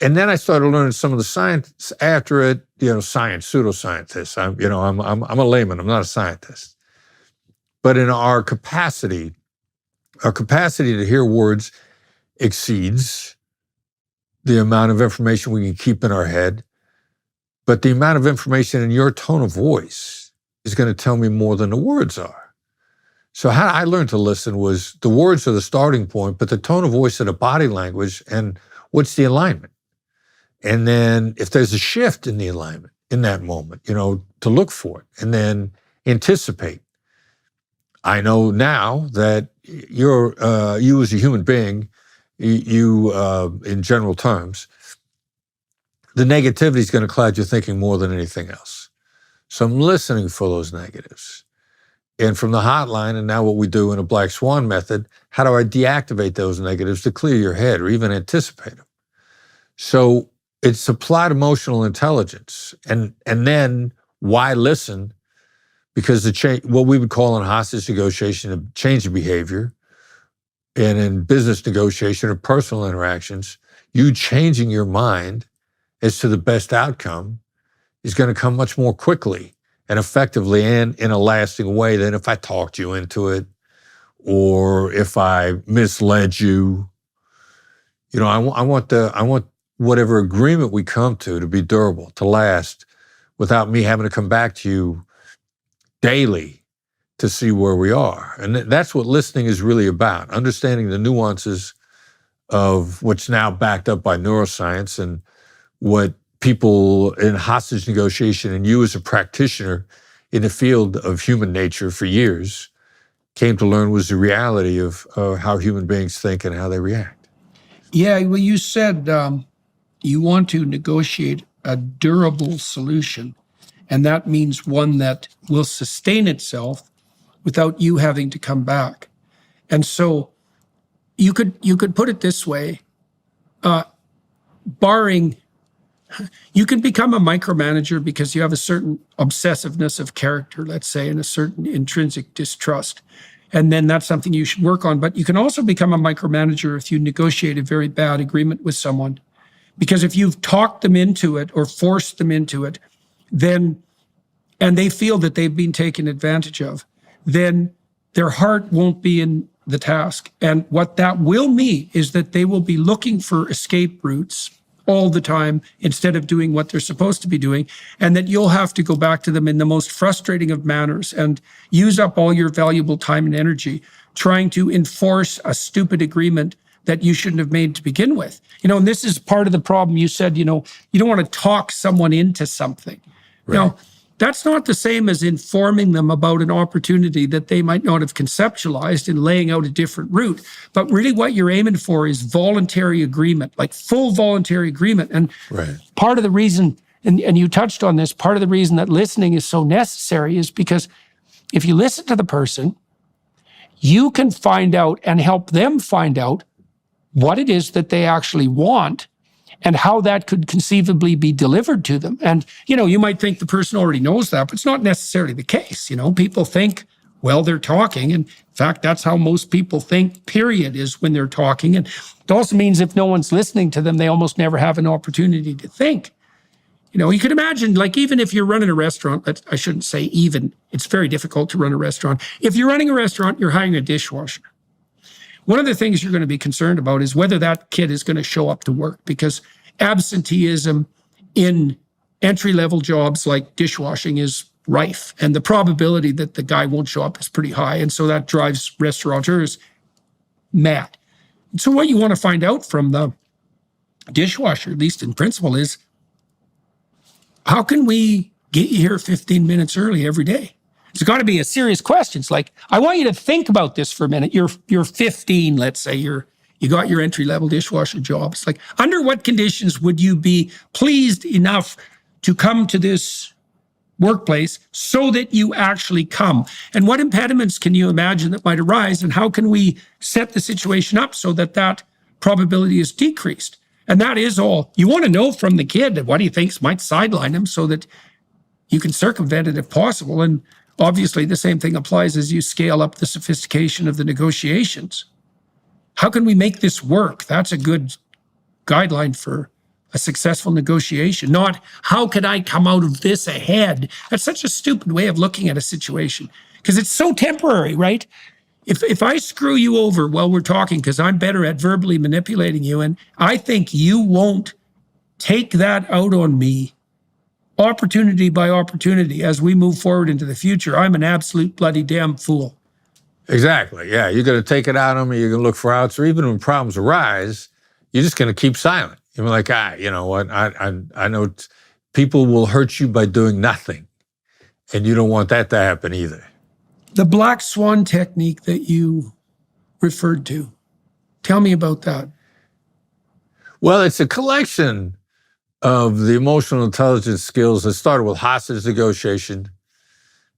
and then I started learning some of the science after it, science, pseudoscientists. I'm a layman, I'm not a scientist. But in our capacity to hear words exceeds the amount of information we can keep in our head. But the amount of information in your tone of voice is going to tell me more than the words are. So how I learned to listen was the words are the starting point, but the tone of voice and the body language and what's the alignment. And then if there's a shift in the alignment in that moment, to look for it and then anticipate. I know now that you as a human being, you in general terms, the negativity is going to cloud your thinking more than anything else. So I'm listening for those negatives. And from the hotline, and now what we do in a black swan method, how do I deactivate those negatives to clear your head or even anticipate them? So it's applied emotional intelligence. And then why listen? Because what we would call in hostage negotiation, a change of behavior, and in business negotiation or personal interactions, you changing your mind as to the best outcome is going to come much more quickly and effectively and in a lasting way than if I talked you into it or if I misled you. I want whatever agreement we come to be durable, to last, without me having to come back to you daily to see where we are. And that's what listening is really about, understanding the nuances of what's now backed up by neuroscience and what people in hostage negotiation and you as a practitioner in the field of human nature for years came to learn was the reality of how human beings think and how they react. Yeah, well, you said you want to negotiate a durable solution, and that means one that will sustain itself without you having to come back. And so you could put it this way, barring, you can become a micromanager because you have a certain obsessiveness of character, let's say, and a certain intrinsic distrust. And then that's something you should work on. But you can also become a micromanager if you negotiate a very bad agreement with someone. Because if you've talked them into it or forced them into it, then, and they feel that they've been taken advantage of, then their heart won't be in the task. And what that will mean is that they will be looking for escape routes all the time instead of doing what they're supposed to be doing, and that you'll have to go back to them in the most frustrating of manners and use up all your valuable time and energy trying to enforce a stupid agreement that you shouldn't have made to begin with. And this is part of the problem. You said, you don't want to talk someone into something. Right. Now, that's not the same as informing them about an opportunity that they might not have conceptualized and laying out a different route. But really what you're aiming for is voluntary agreement, like full voluntary agreement. And Right. part of the reason, and you touched on this, part of the reason that listening is so necessary is because if you listen to the person, you can find out and help them find out what it is that they actually want and how that could conceivably be delivered to them. And, you might think the person already knows that, but it's not necessarily the case. People think, well, they're talking. And in fact, that's how most people think, period, is when they're talking. And it also means if no one's listening to them, they almost never have an opportunity to think. You could imagine, like, even if you're running a restaurant, but I shouldn't say even, it's very difficult to run a restaurant. If you're running a restaurant, you're hiring a dishwasher. One of the things you're going to be concerned about is whether that kid is going to show up to work, because absenteeism in entry-level jobs like dishwashing is rife, and the probability that the guy won't show up is pretty high, and so that drives restaurateurs mad. So what you want to find out from the dishwasher, at least in principle, is how can we get you here 15 minutes early every day? It's got to be a serious question. It's like, I want you to think about this for a minute. You're 15, let's say, you got your entry-level dishwasher job. It's like, under what conditions would you be pleased enough to come to this workplace so that you actually come? And what impediments can you imagine that might arise? And how can we set the situation up so that that probability is decreased? And that is all. You want to know from the kid what he thinks might sideline him so that you can circumvent it if possible. And obviously, the same thing applies as you scale up the sophistication of the negotiations. How can we make this work? That's a good guideline for a successful negotiation, not how can I come out of this ahead? That's such a stupid way of looking at a situation because it's so temporary, right? If I screw you over while we're talking because I'm better at verbally manipulating you, and I think you won't take that out on me opportunity by opportunity as we move forward into the future, I'm an absolute bloody damn fool. Exactly. Yeah. You're going to take it out on me. You're going to look for outs, or even when problems arise, you're just going to keep silent. You're like, you know what? I know people will hurt you by doing nothing, and you don't want that to happen either. The black swan technique that you referred to, tell me about that. Well, it's a collection of the emotional intelligence skills that started with hostage negotiation.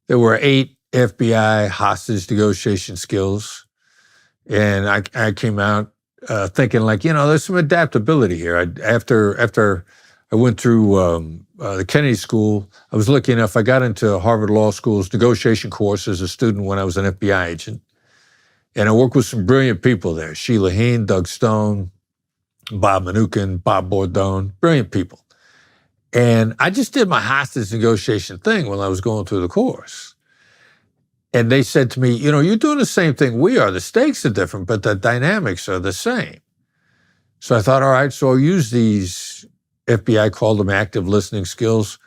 There were 8 FBI hostage negotiation skills. And I came out thinking like, there's some adaptability here. After I went through the Kennedy School, I was lucky enough, I got into Harvard Law School's negotiation course as a student when I was an FBI agent. And I worked with some brilliant people there, Sheila Heen, Doug Stone, Bob Mnookin, Bob Bordone, brilliant people. And I just did my hostage negotiation thing when I was going through the course. And they said to me, you're doing the same thing we are. The stakes are different, but the dynamics are the same. So I thought, all right, so I'll use these. FBI called them active listening skills.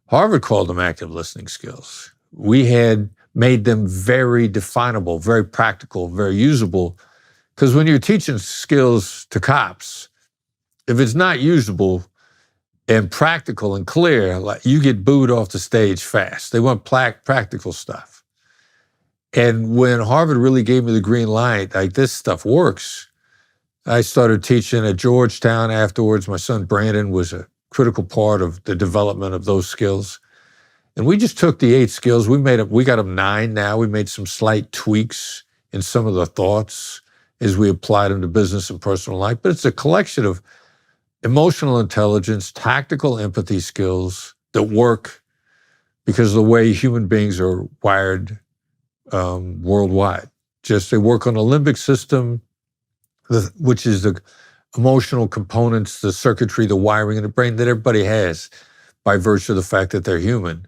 Harvard called them active listening skills. We had made them very definable, very practical, very usable. Because when you're teaching skills to cops, if it's not usable and practical and clear, like, you get booed off the stage fast. They want practical stuff. And when Harvard really gave me the green light, like, this stuff works, I started teaching at Georgetown afterwards. My son Brandon was a critical part of the development of those skills. And we just took the 8 skills. We got them 9 now. We made some slight tweaks in some of the thoughts as we applied them to business and personal life. But it's a collection of emotional intelligence, tactical empathy skills that work because of the way human beings are wired worldwide. They work on the limbic system, which is the emotional components, the circuitry, the wiring in the brain that everybody has by virtue of the fact that they're human.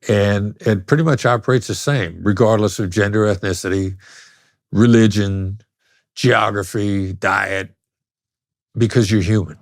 And it pretty much operates the same, regardless of gender, ethnicity, religion, geography, diet, because you're human.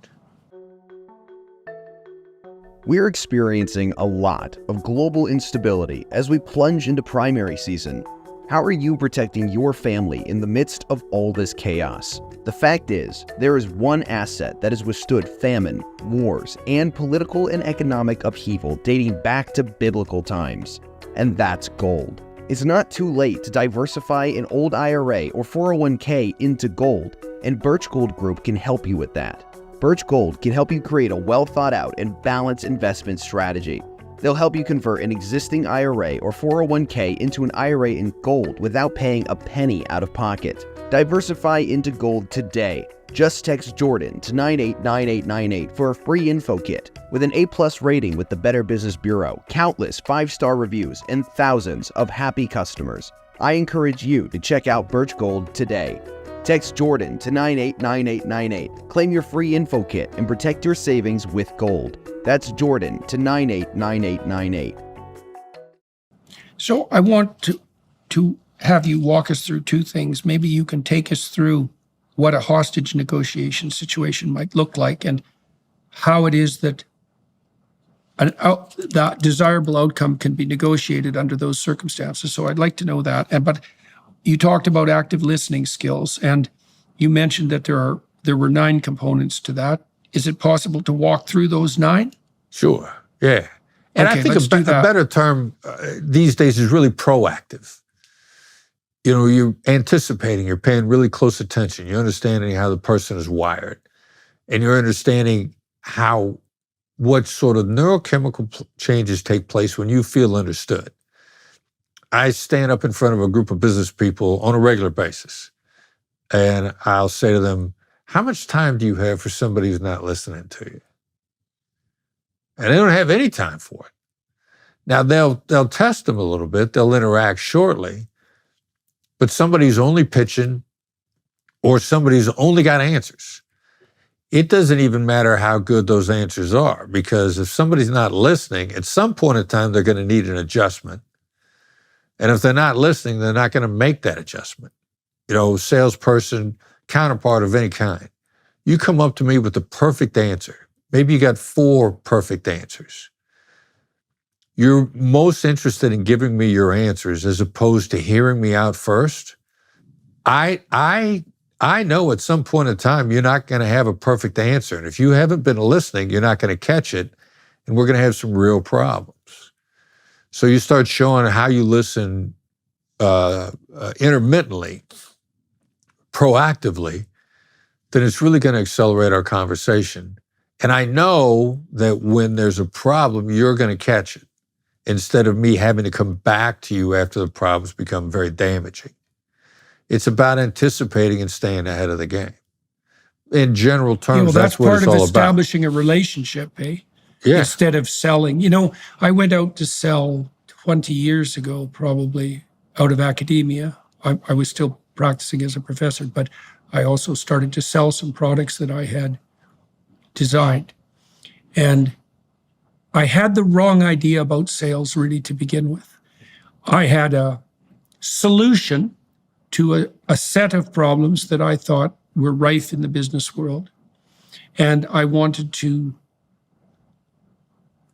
We're experiencing a lot of global instability as we plunge into primary season. How are you protecting your family in the midst of all this chaos? The fact is, there is one asset that has withstood famine, wars, and political and economic upheaval dating back to biblical times, and that's gold. It's not too late to diversify an old IRA or 401k into gold, and Birch Gold Group can help you with that. Birch Gold can help you create a well-thought-out and balanced investment strategy. They'll help you convert an existing IRA or 401k into an IRA in gold without paying a penny out of pocket. Diversify into gold today. Just text Jordan to 989898 for a free info kit with an A+ rating with the Better Business Bureau, countless 5-star reviews, and thousands of happy customers. I encourage you to check out Birch Gold today. Text Jordan to 989898. Claim your free info kit and protect your savings with gold. That's Jordan to 989898. So I want to have you walk us through 2 things. Maybe you can take us through what a hostage negotiation situation might look like and how it is that that desirable outcome can be negotiated under those circumstances. So I'd like to know that. But you talked about active listening skills, and you mentioned that there were 9 components to that. Is it possible to walk through those 9? Sure, yeah. And Okay, I think let's do that. a better term these days is really proactive. You know, you're anticipating, you're paying really close attention, you're understanding how the person is wired, and you're understanding what sort of neurochemical changes take place when you feel understood. I stand up in front of a group of business people on a regular basis, and I'll say to them, how much time do you have for somebody who's not listening to you? And they don't have any time for it. Now, they'll test them a little bit, they'll interact shortly, but somebody's only pitching or somebody's only got answers. It doesn't even matter how good those answers are, because if somebody's not listening, at some point in time, they're going to need an adjustment. And if they're not listening, they're not going to make that adjustment. You know, salesperson, counterpart of any kind. You come up to me with the perfect answer. Maybe you got 4 perfect answers. You're most interested in giving me your answers as opposed to hearing me out first. I know at some point in time you're not going to have a perfect answer. And if you haven't been listening, you're not going to catch it. And we're going to have some real problems. So you start showing how you listen intermittently, proactively, then it's really going to accelerate our conversation. And I know that when there's a problem, you're going to catch it instead of me having to come back to you after the problems become very damaging. It's about anticipating and staying ahead of the game. In general terms, that's what it's all about. That's part of establishing a relationship, eh? Yeah. Instead of selling. You know, I went out to sell 20 years ago, probably out of academia. I was still practicing as a professor, but I also started to sell some products that I had designed. And I had the wrong idea about sales really to begin with. I had a solution to a set of problems that I thought were rife in the business world. And I wanted to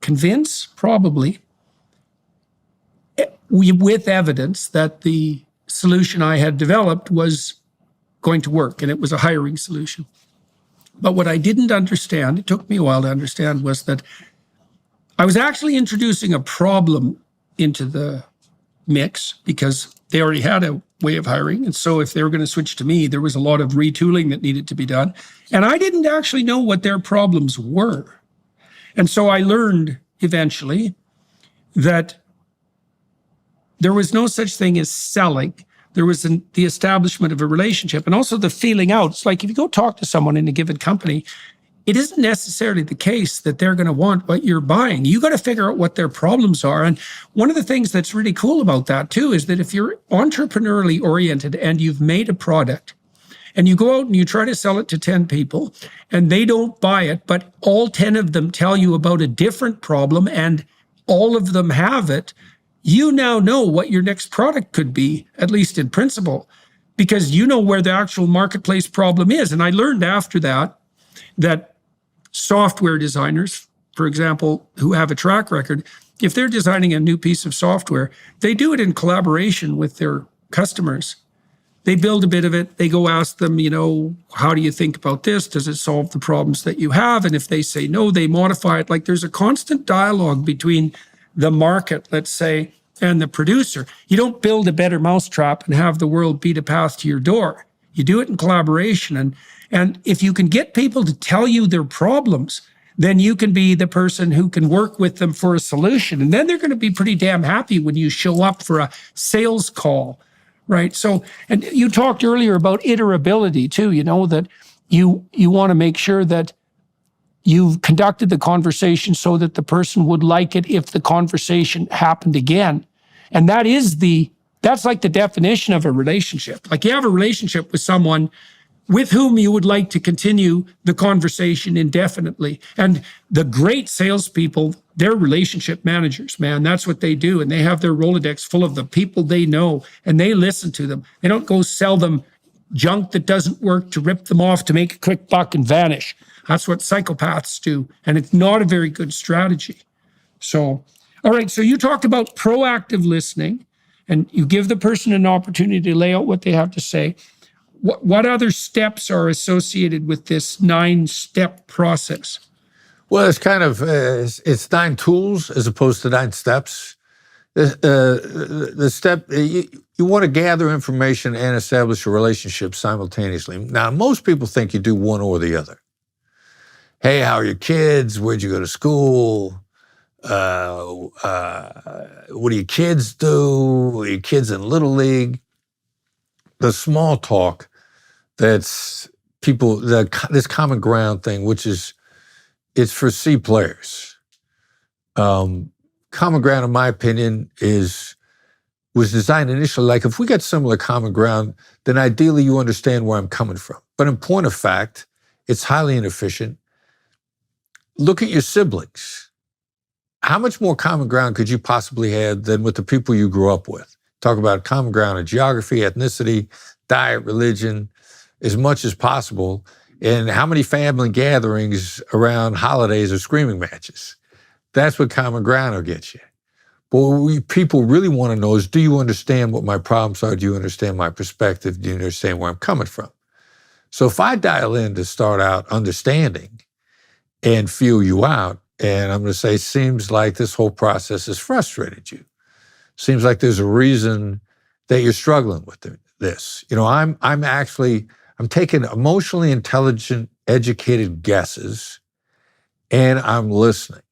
convince, probably, with evidence, that the solution I had developed was going to work, and it was a hiring solution. But what I didn't understand, it took me a while to understand, was that I was actually introducing a problem into the mix because they already had a way of hiring. And so if they were going to switch to me, there was a lot of retooling that needed to be done. And I didn't actually know what their problems were. And so I learned eventually that there was no such thing as selling. There was the establishment of a relationship and also the feeling out. It's like if you go talk to someone in a given company, it isn't necessarily the case that they're going to want what you're buying. You got to figure out what their problems are. And one of the things that's really cool about that too is that if you're entrepreneurially oriented and you've made a product and you go out and you try to sell it to 10 people and they don't buy it, but all 10 of them tell you about a different problem and all of them have it, you now know what your next product could be, at least in principle, because you know where the actual marketplace problem is. And I learned after that software designers, for example, who have a track record, if they're designing a new piece of software, they do it in collaboration with their customers. They build a bit of it. They go ask them, how do you think about this? Does it solve the problems that you have? And if they say no, they modify it. Like there's a constant dialogue between the market, let's say, and the producer. You don't build a better mousetrap and have the world beat a path to your door. You do it in collaboration. And if you can get people to tell you their problems, then you can be the person who can work with them for a solution. And then they're going to be pretty damn happy when you show up for a sales call, right? So, and you talked earlier about iterability too, that you want to make sure that you've conducted the conversation so that the person would like it if the conversation happened again. And that's like the definition of a relationship. Like you have a relationship with someone with whom you would like to continue the conversation indefinitely. And the great salespeople, they're relationship managers, man. That's what they do. And they have their Rolodex full of the people they know, and they listen to them. They don't go sell them junk that doesn't work to rip them off to make a quick buck and vanish. That's what psychopaths do. And it's not a very good strategy. So, all right. So you talked about proactive listening, and you give the person an opportunity to lay out what they have to say. What other steps are associated with this 9-step process? Well, it's kind of, it's 9 tools as opposed to 9 steps. The step, you want to gather information and establish a relationship simultaneously. Now, most people think you do one or the other. Hey, how are your kids? Where'd you go to school? What do your kids do? Are your kids in Little League? The small talk that's people, this common ground thing, which is, it's for C players. Common ground, in my opinion, was designed initially like, if we got similar common ground, then ideally you understand where I'm coming from. But in point of fact, it's highly inefficient. Look at your siblings. How much more common ground could you possibly have than with the people you grew up with? Talk about common ground in geography, ethnicity, diet, religion, as much as possible. And how many family gatherings around holidays or screaming matches? That's what common ground will get you. But what people really want to know is, do you understand what my problems are? Do you understand my perspective? Do you understand where I'm coming from? So if I dial in to start out understanding and feel you out, and I'm going to say, seems like this whole process has frustrated you. Seems like there's a reason that you're struggling with this. I'm taking emotionally intelligent, educated guesses, and I'm listening.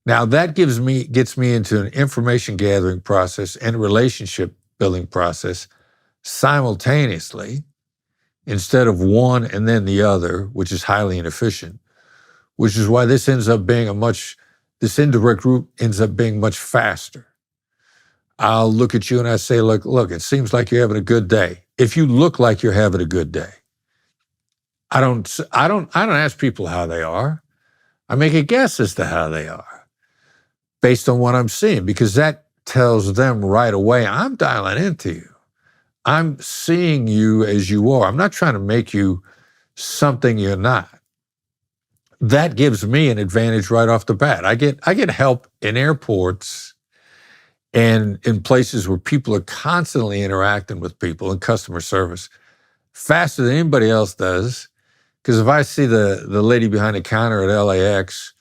Now that gets me into an information gathering process and a relationship building process simultaneously, instead of one and then the other, which is highly inefficient, which is why this indirect route ends up being much faster. I'll look at you and I say, look, it seems like you're having a good day. If you look like you're having a good day, I don't ask people how they are. I make a guess as to how they are based on what I'm seeing, because that tells them right away, I'm dialing into you. I'm seeing you as you are. I'm not trying to make you something you're not. That gives me an advantage right off the bat. I get help in airports and in places where people are constantly interacting with people in customer service faster than anybody else does. Because if I see the lady behind the counter at LAX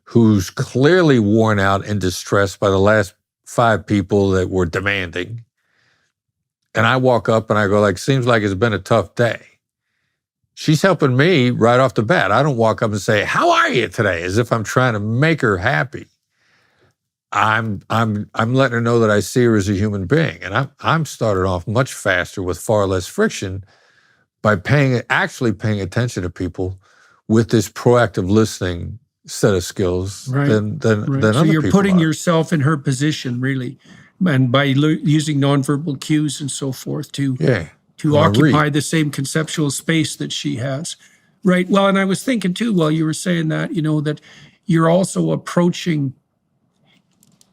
who's clearly worn out and distressed by the last 5 people that were demanding, and I walk up and I go like, seems like it's been a tough day. She's helping me right off the bat. I don't walk up and say, how are you today? As if I'm trying to make her happy. I'm letting her know that I see her as a human being. And I'm started off much faster with far less friction by actually paying attention to people with this proactive listening set of skills than So other you're people putting are. yourself in her position, really, and by using nonverbal cues and so forth to occupy the same conceptual space that she has. Right. Well, and I was thinking too, while you were saying that, that you're also approaching,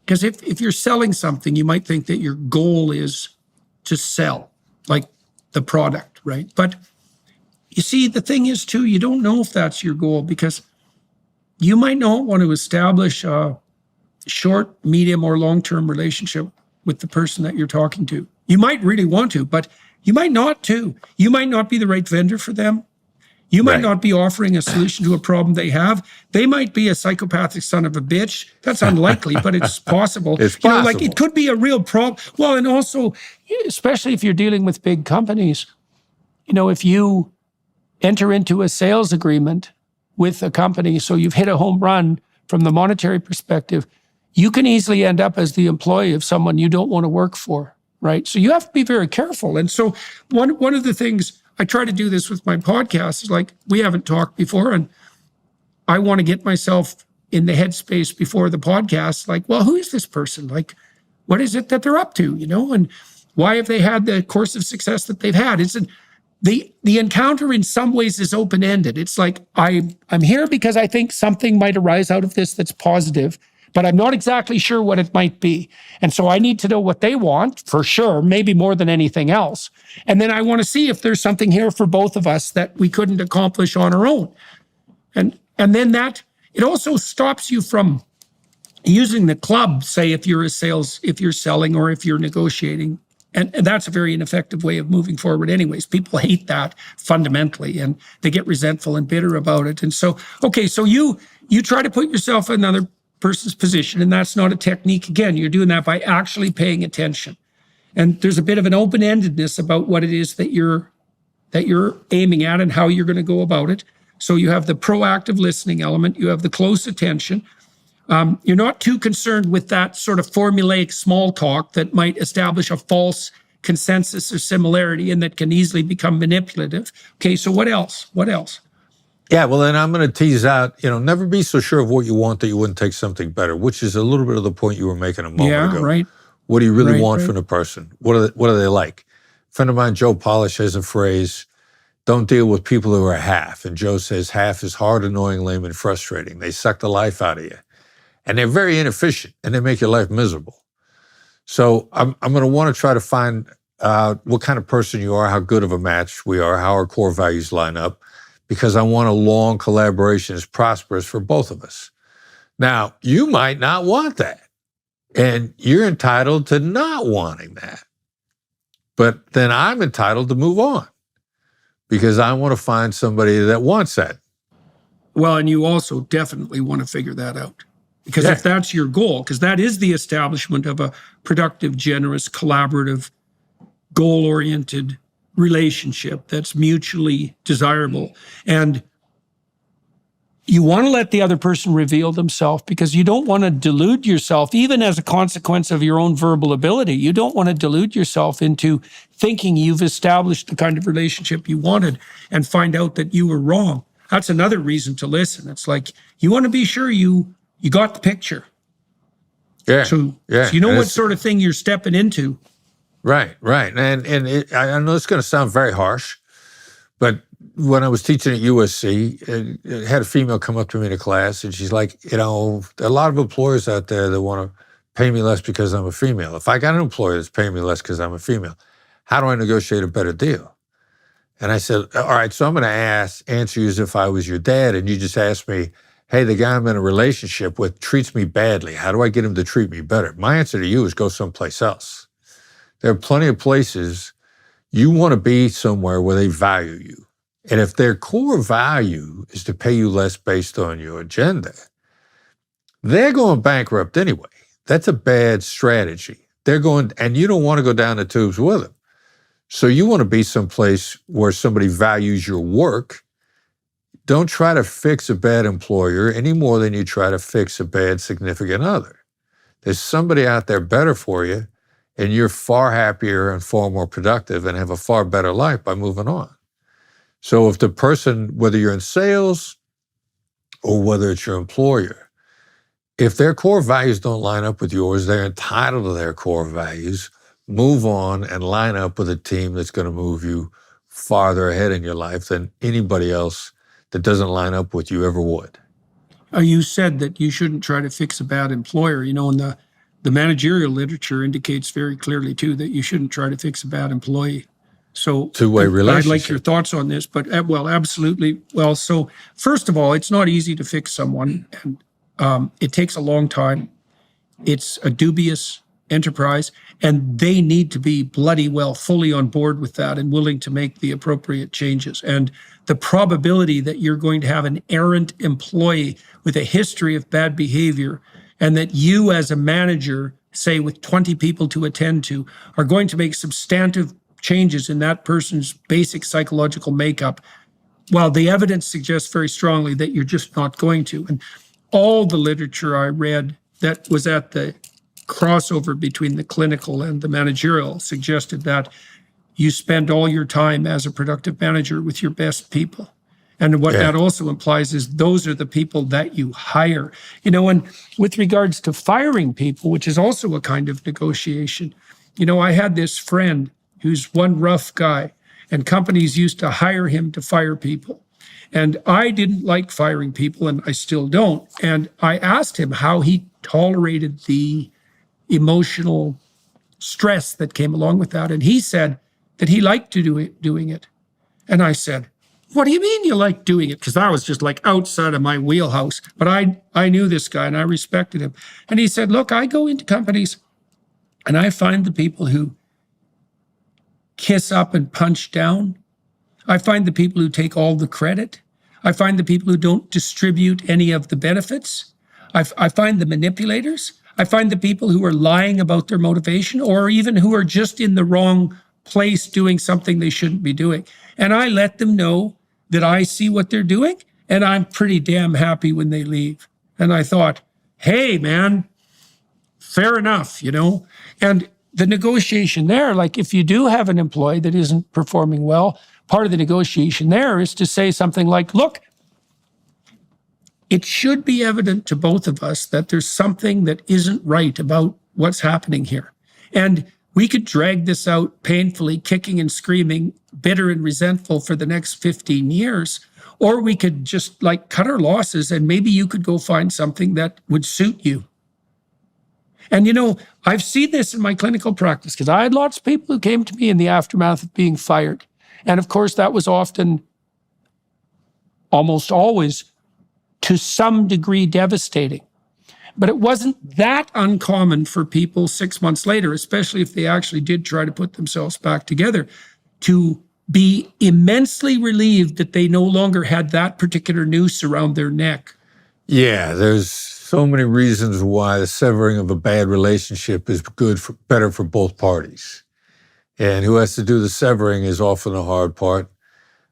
because if you're selling something, you might think that your goal is to sell, like the product, right? But you see, the thing is too, you don't know if that's your goal, because you might not want to establish a short, medium, or long-term relationship with the person that you're talking to. You might really want to, but you might not too. You might not be the right vendor for them. You might not be offering a solution to a problem they have. They might be a psychopathic son of a bitch. That's unlikely, but it's possible. It's possible. Like it could be a real problem. Well, and also, especially if you're dealing with big companies, if you enter into a sales agreement with a company, so you've hit a home run from the monetary perspective, you can easily end up as the employee of someone you don't want to work for, right? So you have to be very careful. And so one of the things, I try to do this with my podcast, is like, we haven't talked before, and I want to get myself in the headspace before the podcast, like, well, who is this person? Like, what is it that they're up to, and why have they had the course of success that they've had? The encounter in some ways is open-ended. It's like, I'm here because I think something might arise out of this that's positive, but I'm not exactly sure what it might be. And so I need to know what they want, for sure, maybe more than anything else. And then I want to see if there's something here for both of us that we couldn't accomplish on our own. And then that, it also stops you from using the club, say, if you're selling or if you're negotiating. And that's a very ineffective way of moving forward anyways. People hate that fundamentally, and they get resentful and bitter about it. And so, okay, so you try to put yourself in another person's position, and that's not a technique. Again, you're doing that by actually paying attention. And there's a bit of an open-endedness about what it is that you're aiming at and how you're going to go about it. So you have the proactive listening element, you have the close attention. You're not too concerned with that sort of formulaic small talk that might establish a false consensus or similarity and that can easily become manipulative. Okay, so what else? What else? Yeah, well, then I'm going to tease out, never be so sure of what you want that you wouldn't take something better, which is a little bit of the point you were making a moment ago. Right. What do you really want from the person? What are they like? A friend of mine, Joe Polish, has a phrase, don't deal with people who are half. And Joe says half is hard, annoying, lame, and frustrating. They suck the life out of you. And they're very inefficient, and they make your life miserable. So I'm going to want to try to find out what kind of person you are, how good of a match we are, how our core values line up, because I want a long collaboration that's prosperous for both of us. Now, you might not want that, and you're entitled to not wanting that. But then I'm entitled to move on because I want to find somebody that wants that. Well, and you also definitely want to figure that out. Because if that's your goal, because that is the establishment of a productive, generous, collaborative, goal-oriented relationship that's mutually desirable. And you want to let the other person reveal themselves because you don't want to delude yourself, even as a consequence of your own verbal ability. You don't want to delude yourself into thinking you've established the kind of relationship you wanted and find out that you were wrong. That's another reason to listen. It's like you want to be sure you got the picture. So you know what sort of thing you're stepping into. Right. And I know it's going to sound very harsh, but when I was teaching at USC, I had a female come up to me in a class, and she's like, there are a lot of employers out there that want to pay me less because I'm a female. If I got an employer that's paying me less because I'm a female, how do I negotiate a better deal? And I said, all right, so I'm going to answer you as if I was your dad, and you just asked me, hey, the guy I'm in a relationship with treats me badly. How do I get him to treat me better? My answer to you is go someplace else. There are plenty of places you want to be somewhere where they value you. And if their core value is to pay you less based on your agenda, they're going bankrupt anyway. That's a bad strategy. They're going, and you don't want to go down the tubes with them. So you want to be someplace where somebody values your work. Don't try to fix a bad employer any more than you try to fix a bad significant other. There's somebody out there better for you, and you're far happier and far more productive and have a far better life by moving on. So if the person, whether you're in sales or whether it's your employer, if their core values don't line up with yours, they're entitled to their core values. Move on and line up with a team that's going to move you farther ahead in your life than anybody else that doesn't line up with you ever would. You said that you shouldn't try to fix a bad employer, and the managerial literature indicates very clearly too that you shouldn't try to fix a bad employee. So Two-way relationship. I'd like your thoughts on this, but well, absolutely. Well, so first of all, it's not easy to fix someone, and it takes a long time. It's a dubious enterprise, and they need to be bloody well fully on board with that and willing to make the appropriate changes. And the probability that you're going to have an errant employee with a history of bad behavior, and that you as a manager, say with 20 people to attend to, are going to make substantive changes in that person's basic psychological makeup, while the evidence suggests very strongly that you're just not going to. And all the literature I read that was at the crossover between the clinical and the managerial suggested that you spend all your time as a productive manager with your best people. And what that also implies is those are the people that you hire. And with regards to firing people, which is also a kind of negotiation, I had this friend who's one rough guy, and companies used to hire him to fire people. And I didn't like firing people, and I still don't. And I asked him how he tolerated the emotional stress that came along with that. And he said that he liked doing it. And I said, what do you mean you like doing it? Because I was just like outside of my wheelhouse. But I knew this guy and I respected him. And he said, look, I go into companies and I find the people who kiss up and punch down. I find the people who take all the credit. I find the people who don't distribute any of the benefits. I find the manipulators. I find the people who are lying about their motivation, or even who are just in the wrong place doing something they shouldn't be doing. And I let them know that I see what they're doing, and I'm pretty damn happy when they leave. And I thought, hey, man, fair enough, And the negotiation there, like if you do have an employee that isn't performing well, part of the negotiation there is to say something like, look, it should be evident to both of us that there's something that isn't right about what's happening here. And we could drag this out painfully, kicking and screaming, bitter and resentful for the next 15 years. Or we could just cut our losses, and maybe you could go find something that would suit you. And I've seen this in my clinical practice, because I had lots of people who came to me in the aftermath of being fired. And of course, that was often, almost always, to some degree devastating. But it wasn't that uncommon for people 6 months later, especially if they actually did try to put themselves back together, to be immensely relieved that they no longer had that particular noose around their neck. Yeah, there's so many reasons why the severing of a bad relationship is better for both parties. And who has to do the severing is often the hard part.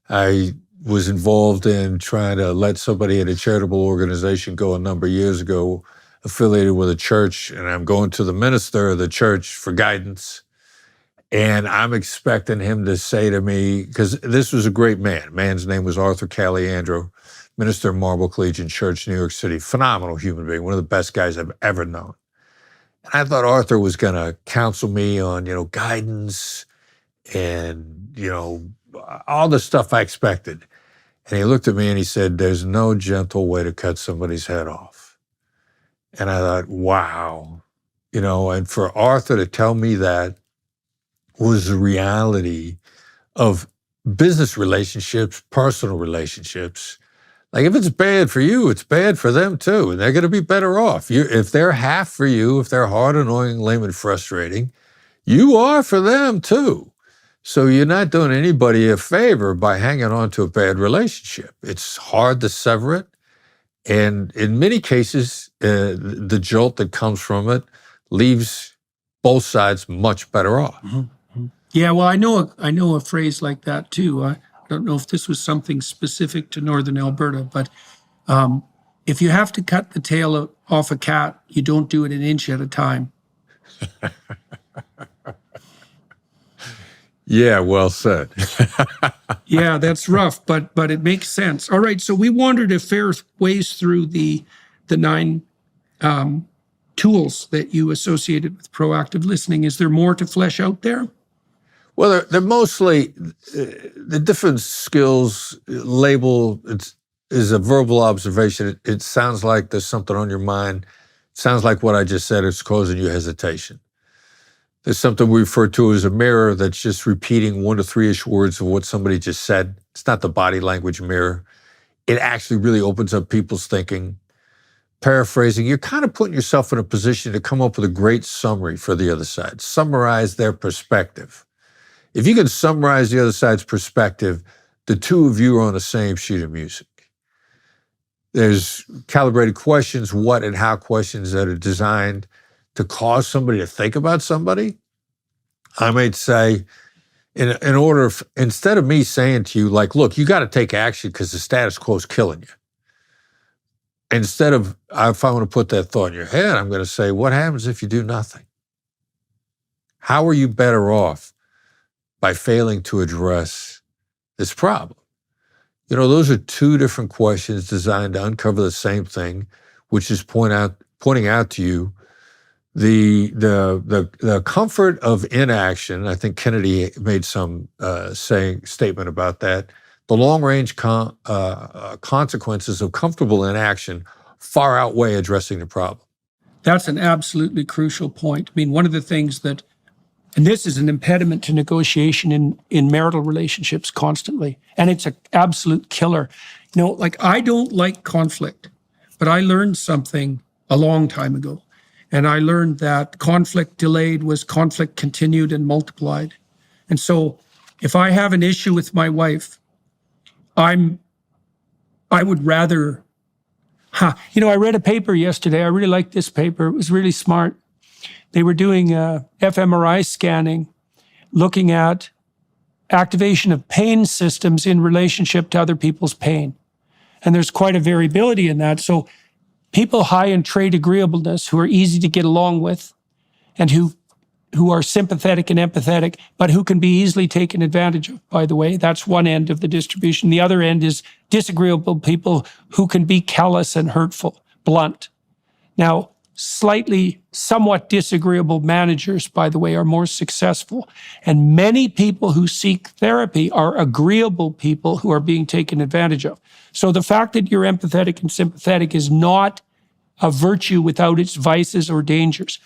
I was involved in trying to let somebody at a charitable organization go a number of years ago, affiliated with a church, and I'm going to the minister of the church for guidance. And I'm expecting him to say to me, because this was a great man. Man's name was Arthur Caliandro, minister of Marble Collegiate Church, New York City. Phenomenal human being, one of the best guys I've ever known. And I thought Arthur was going to counsel me on, guidance and, all the stuff I expected. And he looked at me and he said, there's no gentle way to cut somebody's head off. And I thought, wow. And for Arthur to tell me that was the reality of business relationships, personal relationships. Like if it's bad for you, it's bad for them too, and they're going to be better off. If they're half for you, if they're hard, annoying, lame, and frustrating, you are for them too. So you're not doing anybody a favor by hanging on to a bad relationship. It's hard to sever it. And in many cases, the jolt that comes from it leaves both sides much better off. Mm-hmm. Yeah, well, I know a phrase like that too. I don't know if this was something specific to Northern Alberta, but if you have to cut the tail off a cat, you don't do it an inch at a time. Yeah, well said. Yeah, that's rough, but it makes sense. All right, so we wandered a fair ways through the 9 tools that you associated with proactive listening. Is there more to flesh out there? Well, they're mostly the different skills label. Is a verbal observation. It sounds like there's something on your mind. It sounds like what I just said is causing you hesitation. There's something we refer to as a mirror that's just repeating 1 to 3-ish words of what somebody just said. It's not the body language mirror. It actually really opens up people's thinking. Paraphrasing, you're kind of putting yourself in a position to come up with a great summary for the other side. Summarize their perspective. If you can summarize the other side's perspective, the two of you are on the same sheet of music. There's calibrated questions, what and how questions that are designed to cause somebody to think about somebody. I might say, in order of, instead of me saying to you, like, look, you got to take action because the status quo is killing you. Instead of, if I want to put that thought in your head, I'm going to say, what happens if you do nothing? How are you better off by failing to address this problem? You know, those are 2 different questions designed to uncover the same thing, which is pointing out to you the comfort of inaction. I think Kennedy made some statement about that. The long-range consequences of comfortable inaction far outweigh addressing the problem. That's an absolutely crucial point. I mean, one of the things that, and this is an impediment to negotiation in marital relationships constantly, and it's an absolute killer. You know, like I don't like conflict, but I learned something a long time ago. And I learned that conflict delayed was conflict continued and multiplied. And so if I have an issue with my wife, I would rather, you know, I read a paper yesterday. I really liked this paper. It was really smart. They were doing fMRI scanning, looking at activation of pain systems in relationship to other people's pain. And there's quite a variability in that. So people high in trait agreeableness who are easy to get along with and who are sympathetic and empathetic, but who can be easily taken advantage of, by the way. That's one end of the distribution. The other end is disagreeable people who can be callous and hurtful, blunt. Now, somewhat disagreeable managers, by the way, are more successful. And many people who seek therapy are agreeable people who are being taken advantage of. So the fact that you're empathetic and sympathetic is not a virtue without its vices or dangers.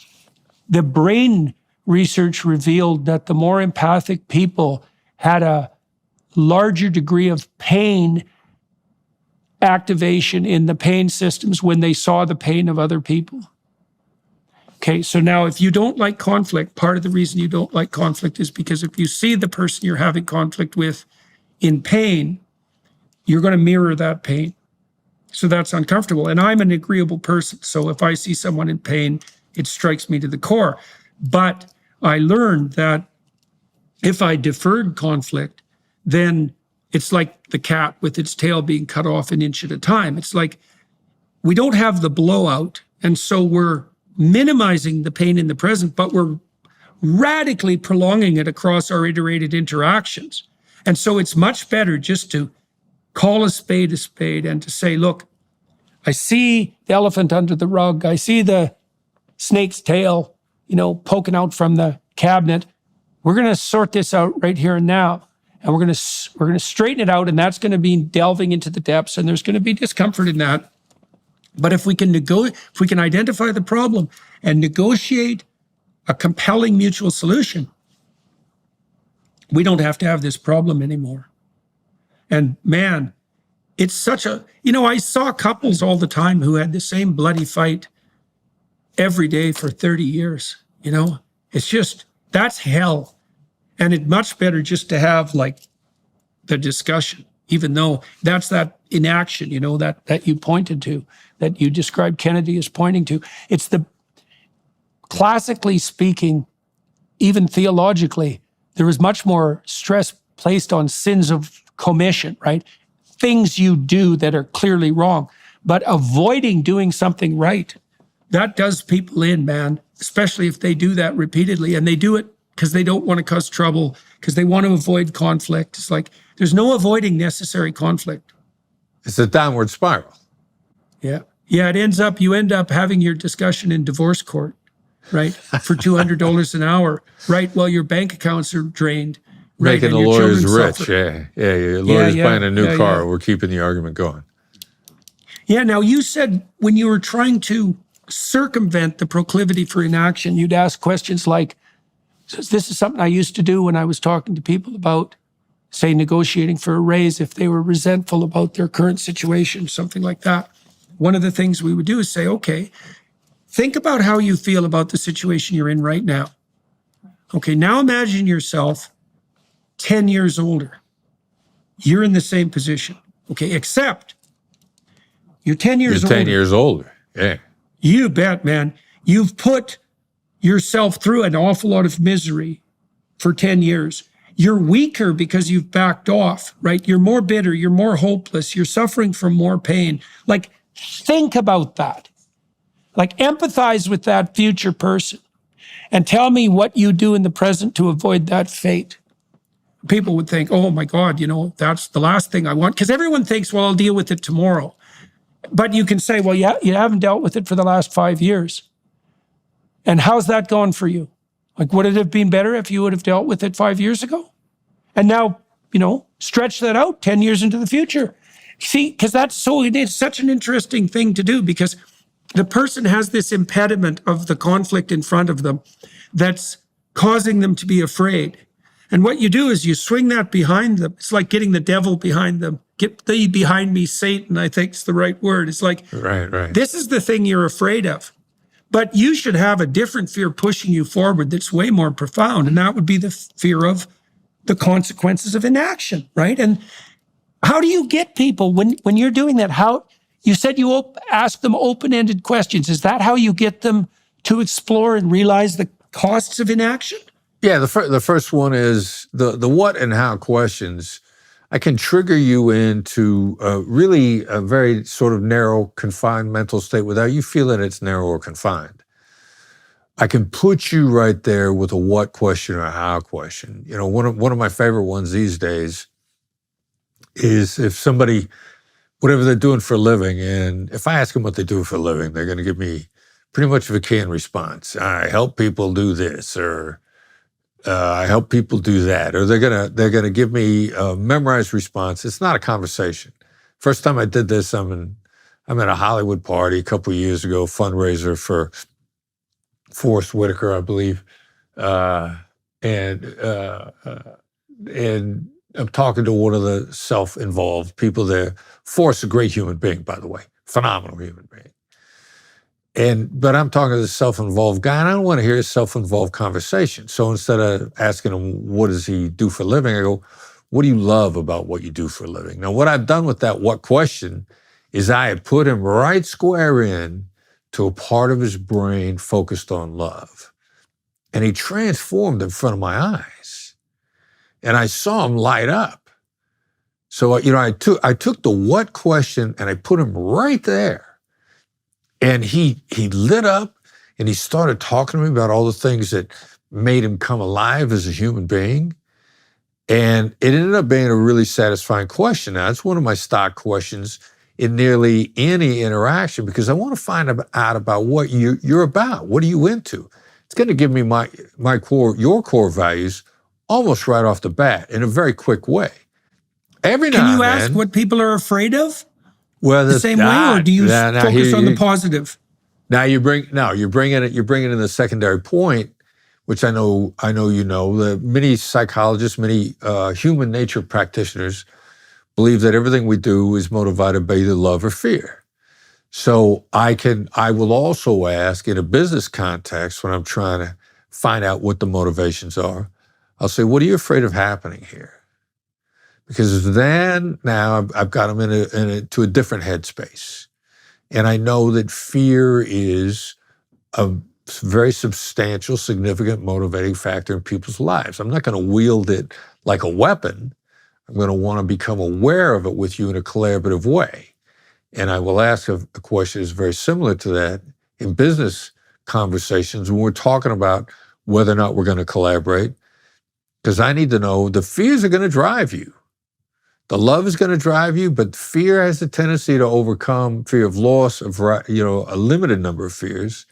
The brain research revealed that the more empathic people had a larger degree of pain activation in the pain systems when they saw the pain of other people. Okay, so now if you don't like conflict, part of the reason you don't like conflict is because if you see the person you're having conflict with in pain, you're going to mirror that pain. So that's uncomfortable. And I'm an agreeable person. So if I see someone in pain, it strikes me to the core. But I learned that if I deferred conflict, then it's like the cat with its tail being cut off an inch at a time. It's like we don't have the blowout. And so we're minimizing the pain in the present, but we're radically prolonging it across our iterated interactions. And so it's much better just to call a spade and to say, look, I see the elephant under the rug. I see the snake's tail, poking out from the cabinet. We're going to sort this out right here and now. And we're going to straighten it out. And that's going to be delving into the depths. And there's going to be discomfort in that. But if we can identify the problem and negotiate a compelling mutual solution, we don't have to have this problem anymore. And man, it's such a, I saw couples all the time who had the same bloody fight every day for 30 years. It's just, that's hell. And it's much better just to have like the discussion, even though that's that inaction, that you pointed to, that you described Kennedy as pointing to. It's the, classically speaking, even theologically, there is much more stress placed on sins of commission, right? Things you do that are clearly wrong, but avoiding doing something right, that does people in, man, especially if they do that repeatedly, and they do it because they don't want to cause trouble, because they want to avoid conflict. It's like, there's no avoiding necessary conflict. It's a downward spiral. Yeah. Yeah, you end up having your discussion in divorce court, right? For $200 an hour, right? While your bank accounts are drained. Right? Making the lawyers rich. Yeah. Your lawyer's buying a new car. We're keeping the argument going. Yeah. Now, you said when you were trying to circumvent the proclivity for inaction, you'd ask questions like, this is something I used to do when I was talking to people about, say, negotiating for a raise if they were resentful about their current situation, something like that. One of the things we would do is say, okay, think about how you feel about the situation you're in right now. Okay, now imagine yourself 10 years older. You're in the same position. Okay, except you're 10 years older. You're 10 years older, yeah. You bet, man. You've put yourself through an awful lot of misery for 10 years. You're weaker because you've backed off, right? You're more bitter. You're more hopeless. You're suffering from more pain. Like, think about that. Like, empathize with that future person and tell me what you do in the present to avoid that fate. People would think, oh my God, that's the last thing I want. Because everyone thinks, well, I'll deal with it tomorrow. But you can say, well, yeah, you haven't dealt with it for the last 5 years. And how's that gone for you? Like, would it have been better if you would have dealt with it 5 years ago? And now, stretch that out 10 years into the future. See, because it's such an interesting thing to do, because the person has this impediment of the conflict in front of them that's causing them to be afraid. And what you do is you swing that behind them. It's like getting the devil behind them. Get thee behind me, Satan, I think is the right word. It's like, right. This is the thing you're afraid of. But you should have a different fear pushing you forward that's way more profound. And that would be the fear of the consequences of inaction, right? And how do you get people when you're doing that? How you said you ask them open-ended questions. Is that how you get them to explore and realize the costs of inaction? Yeah, the first one is the what and how questions. I can trigger you into really a very sort of narrow, confined mental state without you feeling it's narrow or confined. I can put you right there with a what question or a how question. One of my favorite ones these days is if somebody, whatever they're doing for a living, and if I ask them what they do for a living, they're going to give me pretty much of a canned response. I help people do this, or I help people do that, or they're gonna give me a memorized response. It's not a conversation. First time I did this, I'm at a Hollywood party a couple of years ago, fundraiser for Forrest Whitaker, I believe, and I'm talking to one of the self-involved people there. Forrest, a great human being, by the way, phenomenal human being. But I'm talking to the self-involved guy, and I don't want to hear a self-involved conversation. So instead of asking him, what does he do for a living? I go, what do you love about what you do for a living? Now, what I've done with that what question is I had put him right square in to a part of his brain focused on love. And he transformed in front of my eyes. And I saw him light up. So, I took the what question and I put him right there. And he lit up and he started talking to me about all the things that made him come alive as a human being. And it ended up being a really satisfying question. Now, it's one of my stock questions in nearly any interaction because I want to find out about what you're about. What are you into? It's going to give me your core values almost right off the bat in a very quick way. Can you ask what people are afraid of? Well, the same way, or do you focus on the positive? Now you're bringing in the secondary point, which I know you know, that many psychologists, many human nature practitioners believe that everything we do is motivated by either love or fear. So I will also ask in a business context when I'm trying to find out what the motivations are, I'll say, what are you afraid of happening here? Because then now I've got them to a different headspace. And I know that fear is a very substantial, significant motivating factor in people's lives. I'm not going to wield it like a weapon. I'm going to want to become aware of it with you in a collaborative way. And I will ask a question that's very similar to that in business conversations when we're talking about whether or not we're going to collaborate, because I need to know the fears are going to drive you. The love is going to drive you, but fear has a tendency to overcome fear of loss, of a limited number of fears.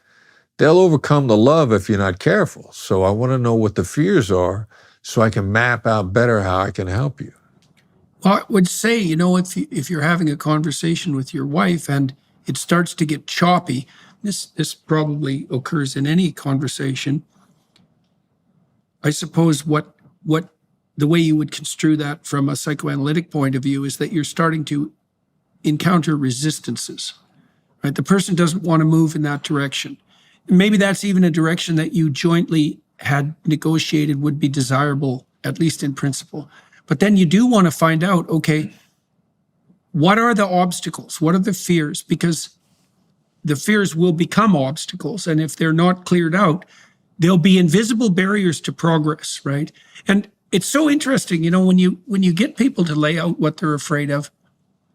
They'll overcome the love if you're not careful. So I want to know what the fears are so I can map out better how I can help you. Well, I would say, if you're having a conversation with your wife and it starts to get choppy, this probably occurs in any conversation. I suppose what the way you would construe that from a psychoanalytic point of view is that you're starting to encounter resistances, right? The person doesn't want to move in that direction. Maybe that's even a direction that you jointly had negotiated would be desirable, at least in principle. But then you do want to find out, okay, what are the obstacles? What are the fears? Because the fears will become obstacles. And if they're not cleared out, there'll be invisible barriers to progress, right? And it's so interesting, when you get people to lay out what they're afraid of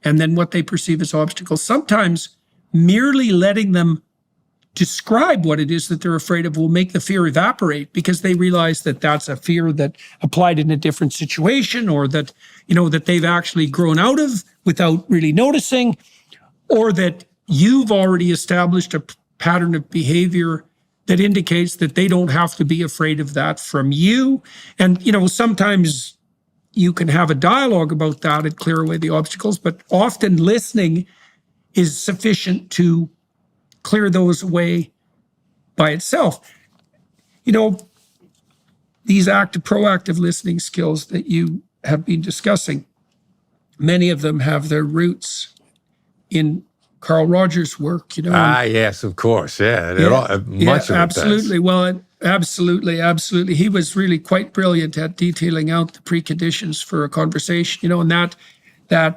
and then what they perceive as obstacles, sometimes merely letting them describe what it is that they're afraid of will make the fear evaporate because they realize that that's a fear that applied in a different situation, or that, that they've actually grown out of without really noticing, or that you've already established a pattern of behavior that indicates that they don't have to be afraid of that from you. And, sometimes you can have a dialogue about that and clear away the obstacles, but often listening is sufficient to clear those away by itself. These proactive listening skills that you have been discussing, many of them have their roots in Carl Rogers' work, Yes, of course. Yeah. Much of it absolutely. does. Well, absolutely. He was really quite brilliant at detailing out the preconditions for a conversation, and that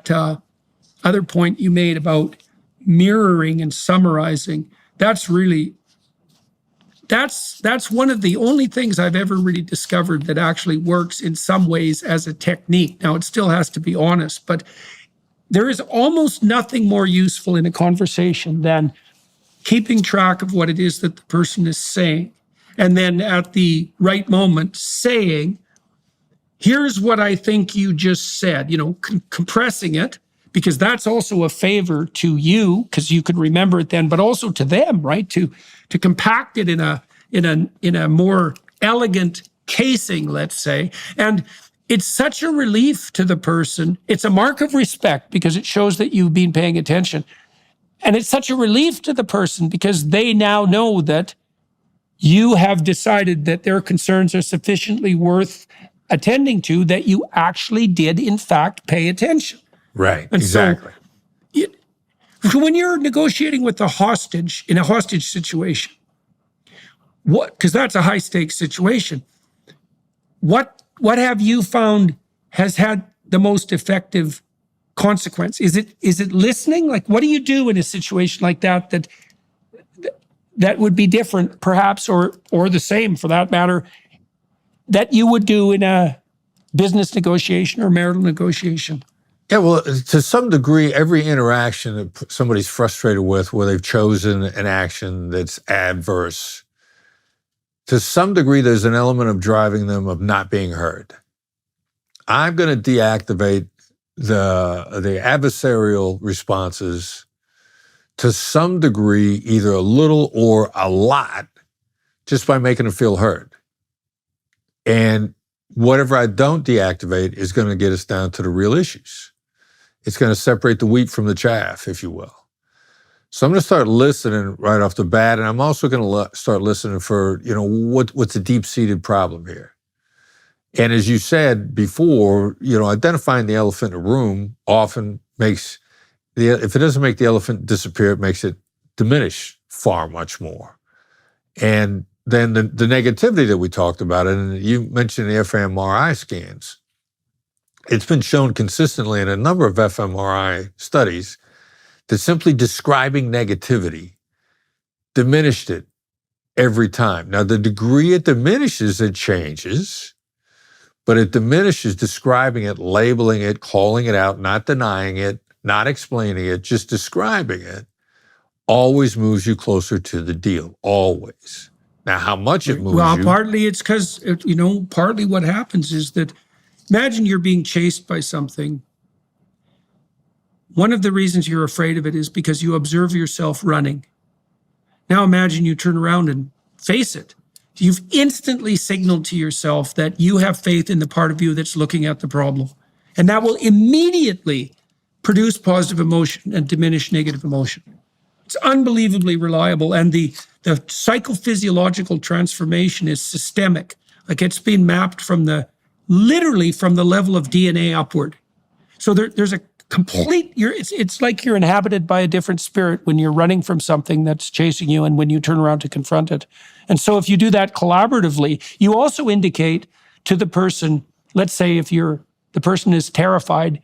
other point you made about mirroring and summarizing, that's one of the only things I've ever really discovered that actually works in some ways as a technique. Now, it still has to be honest, but there is almost nothing more useful in a conversation than keeping track of what it is that the person is saying, and then at the right moment saying, here's what I think you just said, compressing it, because that's also a favor to you because you could remember it then, but also to them, right? To compact it in a more elegant casing, let's say. And it's such a relief to the person. It's a mark of respect because it shows that you've been paying attention. And it's such a relief to the person because they now know that you have decided that their concerns are sufficiently worth attending to, that you actually did, in fact, pay attention. Right, And exactly. So when you're negotiating with a hostage in a hostage situation, because that's a high stakes situation, what have you found has had the most effective consequence? Is it listening? Like, what do you do in a situation like that would be different, perhaps, or the same for that matter, that you would do in a business negotiation or marital negotiation? Yeah, well, to some degree, every interaction that somebody's frustrated with, where they've chosen an action that's adverse, to some degree, there's an element of driving them of not being heard. I'm going to deactivate the adversarial responses to some degree, either a little or a lot, just by making them feel heard. And whatever I don't deactivate is going to get us down to the real issues. It's going to separate the wheat from the chaff, if you will. So I'm going to start listening right off the bat, and I'm also going to start listening for, what's the deep-seated problem here. And as you said before, identifying the elephant in the room often makes if it doesn't make the elephant disappear, it makes it diminish far much more. And then the negativity that we talked about, and you mentioned the fMRI scans. It's been shown consistently in a number of fMRI studies that simply describing negativity diminished it every time. Now, the degree it diminishes, it changes, but it diminishes describing it, labeling it, calling it out, not denying it, not explaining it, just describing it, always moves you closer to the deal, always. Now, how much it moves Well, you... partly it's because, partly what happens is that, imagine you're being chased by something. One of the reasons you're afraid of it is because you observe yourself running. Now imagine you turn around and face it. You've instantly signaled to yourself that you have faith in the part of you that's looking at the problem. And that will immediately produce positive emotion and diminish negative emotion. It's unbelievably reliable. And the psychophysiological transformation is systemic. Like it's been mapped literally from the level of DNA upward. So there's a complete, it's like you're inhabited by a different spirit when you're running from something that's chasing you and when you turn around to confront it. And so if you do that collaboratively, you also indicate to the person, let's say if the person is terrified,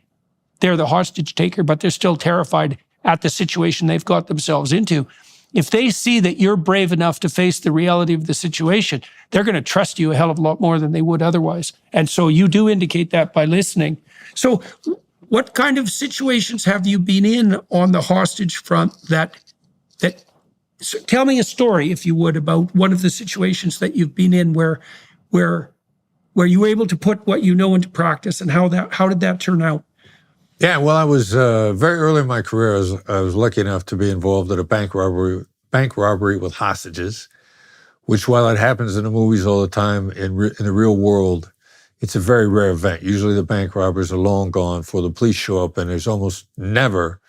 they're the hostage taker, but they're still terrified at the situation they've got themselves into. If they see that you're brave enough to face the reality of the situation, they're going to trust you a hell of a lot more than they would otherwise. And so you do indicate that by listening. So what kind of situations have you been in on the hostage front so tell me a story, if you would, about one of the situations that you've been in where you were able to put what you know into practice, and how did that turn out? Yeah, well, I was very early in my career. I was lucky enough to be involved in a bank robbery with hostages, which, while it happens in the movies all the time, in the real world, it's a very rare event. Usually the bank robbers are long gone before the police show up, and there's almost never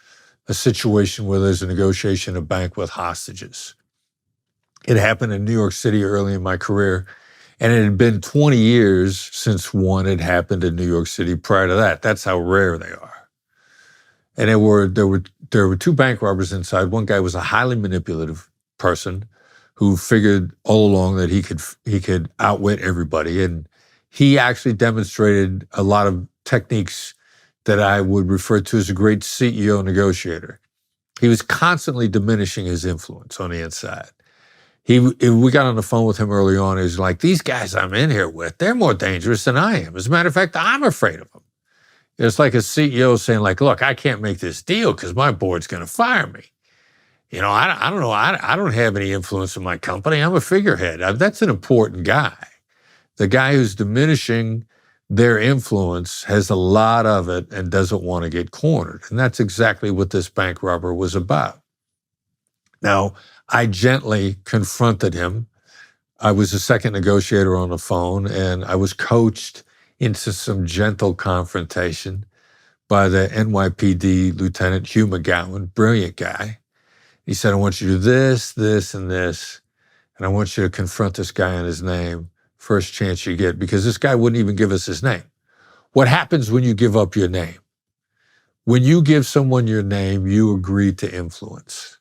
a situation where there's a negotiation of bank with hostages. It happened in New York City early in my career, and it had been 20 years since one had happened in New York City prior to that. That's how rare they are. And there were two bank robbers inside. One guy was a highly manipulative person who figured all along that he could outwit everybody, and he actually demonstrated a lot of techniques that I would refer to as a great CEO negotiator. He was constantly diminishing his influence on the inside. We got on the phone with him early on. He was like, these guys I'm in here with, they're more dangerous than I am. As a matter of fact, I'm afraid of them. It's like a CEO saying, like, look, I can't make this deal because my board's going to fire me. I don't know. I don't have any influence in my company. I'm a figurehead. That's an important guy. The guy who's diminishing their influence has a lot of it and doesn't want to get cornered. And that's exactly what this bank robber was about. Now, I gently confronted him. I was the second negotiator on the phone, and I was coached into some gentle confrontation by the NYPD Lieutenant Hugh McGowan, brilliant guy. He said, I want you to do this, this, and this, and I want you to confront this guy on his name first chance you get, because this guy wouldn't even give us his name. What happens when you give up your name? When you give someone your name, you agree to influence.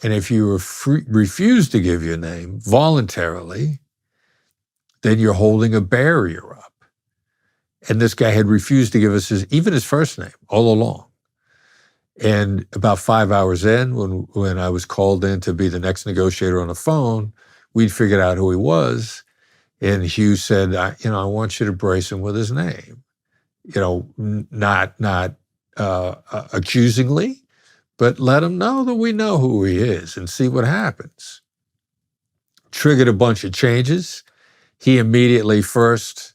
And if you refuse to give your name voluntarily, then you're holding a barrier up. And this guy had refused to give us even his first name all along. And about 5 hours in, when I was called in to be the next negotiator on the phone, we'd figured out who he was. And Hugh said, I want you to brace him with his name. Not accusingly, but let him know that we know who he is and see what happens. Triggered a bunch of changes. He immediately first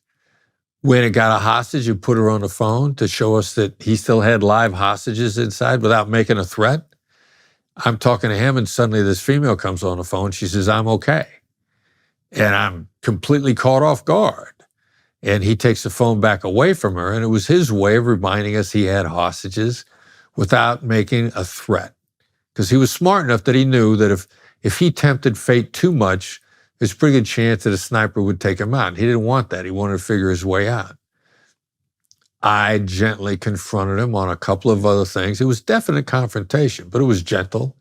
went and got a hostage and put her on the phone to show us that he still had live hostages inside without making a threat. I'm talking to him, and suddenly this female comes on the phone. She says, I'm okay. And I'm completely caught off guard. And he takes the phone back away from her, and it was his way of reminding us he had hostages without making a threat. because he was smart enough that he knew that if he tempted fate too much, there's a pretty good chance that a sniper would take him out. He didn't want that. He wanted to figure his way out. I gently confronted him on a couple of other things. It was definite confrontation, but it was gentle.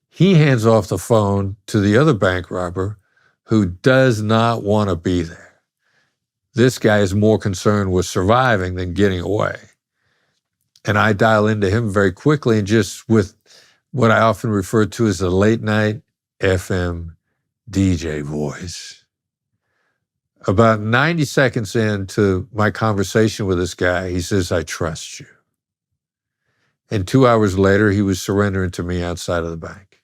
He hands off the phone to the other bank robber who does not want to be there. This guy is more concerned with surviving than getting away. And I dial into him very quickly and just with what I often refer to as the late night FM DJ voice. About 90 seconds into my conversation with this guy, he says, "I trust you." And 2 hours later, he was surrendering to me outside of the bank.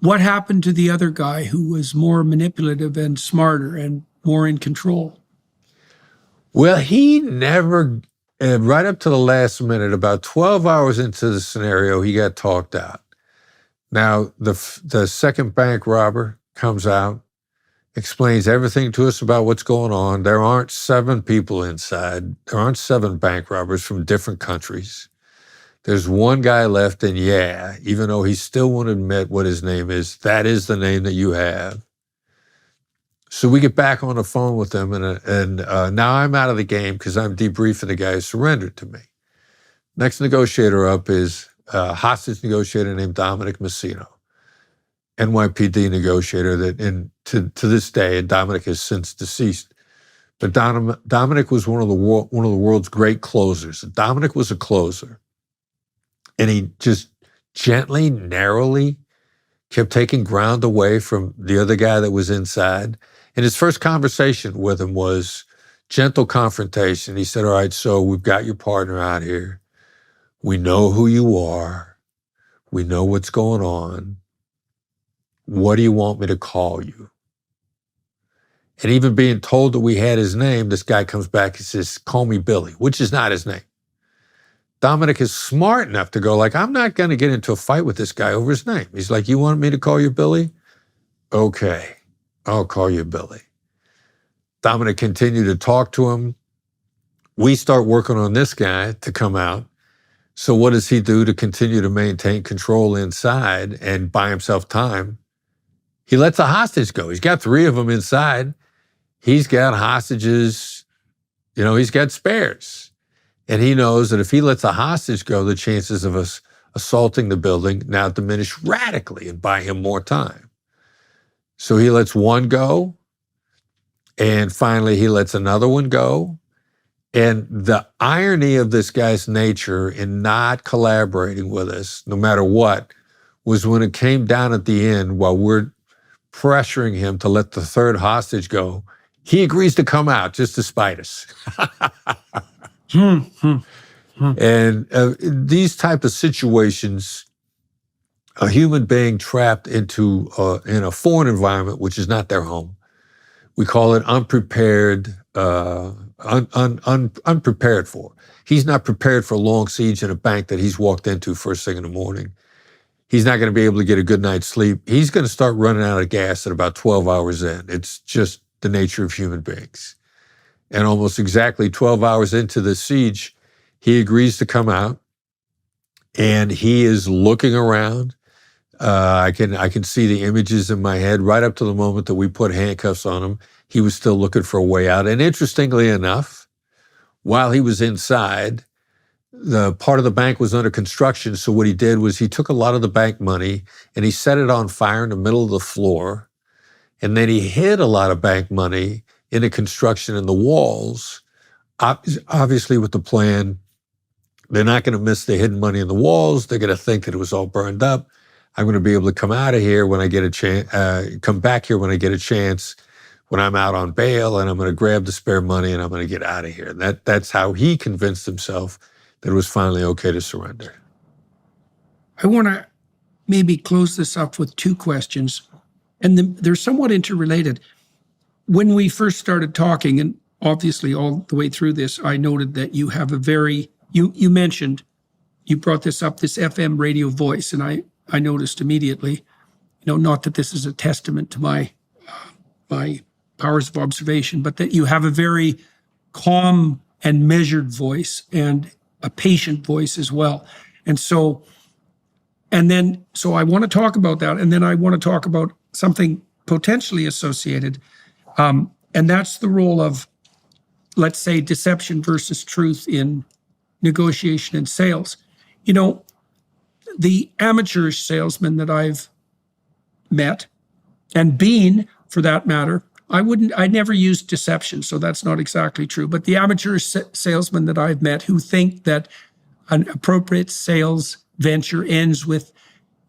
What happened to the other guy who was more manipulative and smarter and more in control? Well, he never, right up to the last minute, about 12 hours into the scenario, he got talked out. Now, the second bank robber comes out, explains everything to us about what's going on. There aren't 7 people inside. There aren't 7 bank robbers from different countries. There's one guy left, and yeah, even though he still won't admit what his name is, that is the name that you have. So we get back on the phone with him, and now I'm out of the game because I'm debriefing the guy who surrendered to me. Next negotiator up is a hostage negotiator named Dominic Messino, NYPD negotiator that to this day, and Dominic has since deceased. But Dominic was one of the world's great closers. Dominic was a closer. And he just gently, narrowly kept taking ground away from the other guy that was inside. And his first conversation with him was gentle confrontation. He said, "All right, so we've got your partner out here. We know who you are. We know what's going on. What do you want me to call you?" And even being told that we had his name, this guy comes back and says, "Call me Billy," which is not his name. Dominic is smart enough to go like, "I'm not going to get into a fight with this guy over his name." He's like, "You want me to call you Billy? Okay, I'll call you Billy." Dominic continued to talk to him. We start working on this guy to come out. So what does he do to continue to maintain control inside and buy himself time? He lets a hostage go. He's got 3 of them inside. He's got hostages, he's got spares. And he knows that if he lets a hostage go, the chances of us assaulting the building now diminish radically and buy him more time. So he lets one go, and finally he lets another one go. And the irony of this guy's nature in not collaborating with us, no matter what, was when it came down at the end while we're pressuring him to let the 3rd hostage go, he agrees to come out just to spite us. And these type of situations, a human being trapped into in a foreign environment, which is not their home, we call it unprepared, unprepared for. He's not prepared for a long siege in a bank that he's walked into first thing in the morning. He's not going to be able to get a good night's sleep. He's going to start running out of gas at about 12 hours in. It's just the nature of human beings. And almost exactly 12 hours into the siege, he agrees to come out, and he is looking around. I can see the images in my head right up to the moment that we put handcuffs on him. He was still looking for a way out. And interestingly enough, while he was inside, the part of the bank was under construction. So what he did was he took a lot of the bank money and he set it on fire in the middle of the floor. And then he hid a lot of bank money in the construction in the walls, obviously with the plan, they're not going to miss the hidden money in the walls. They're going to think that it was all burned up. I'm going to be able to come out of here when I get a chance, come back here when I get a chance, when I'm out on bail, and I'm going to grab the spare money and I'm going to get out of here. That's how he convinced himself that it was finally okay to surrender. I want to maybe close this up with 2 questions, and they're somewhat interrelated. When we first started talking, and obviously all the way through this, I noted that you have a very, you mentioned, you brought this up, this FM radio voice, and I noticed immediately, not that this is a testament to my powers of observation, but that you have a very calm and measured voice and a patient voice as well. And so And then, so I want to talk about that. And then I want to talk about something potentially associated. And that's the role of, let's say, deception versus truth in negotiation and sales. You know, the amateurish salesman that I've met, and been for that matter, I never used deception, so that's not exactly true. But the amateurish salesmen that I've met who think that an appropriate sales venture ends with,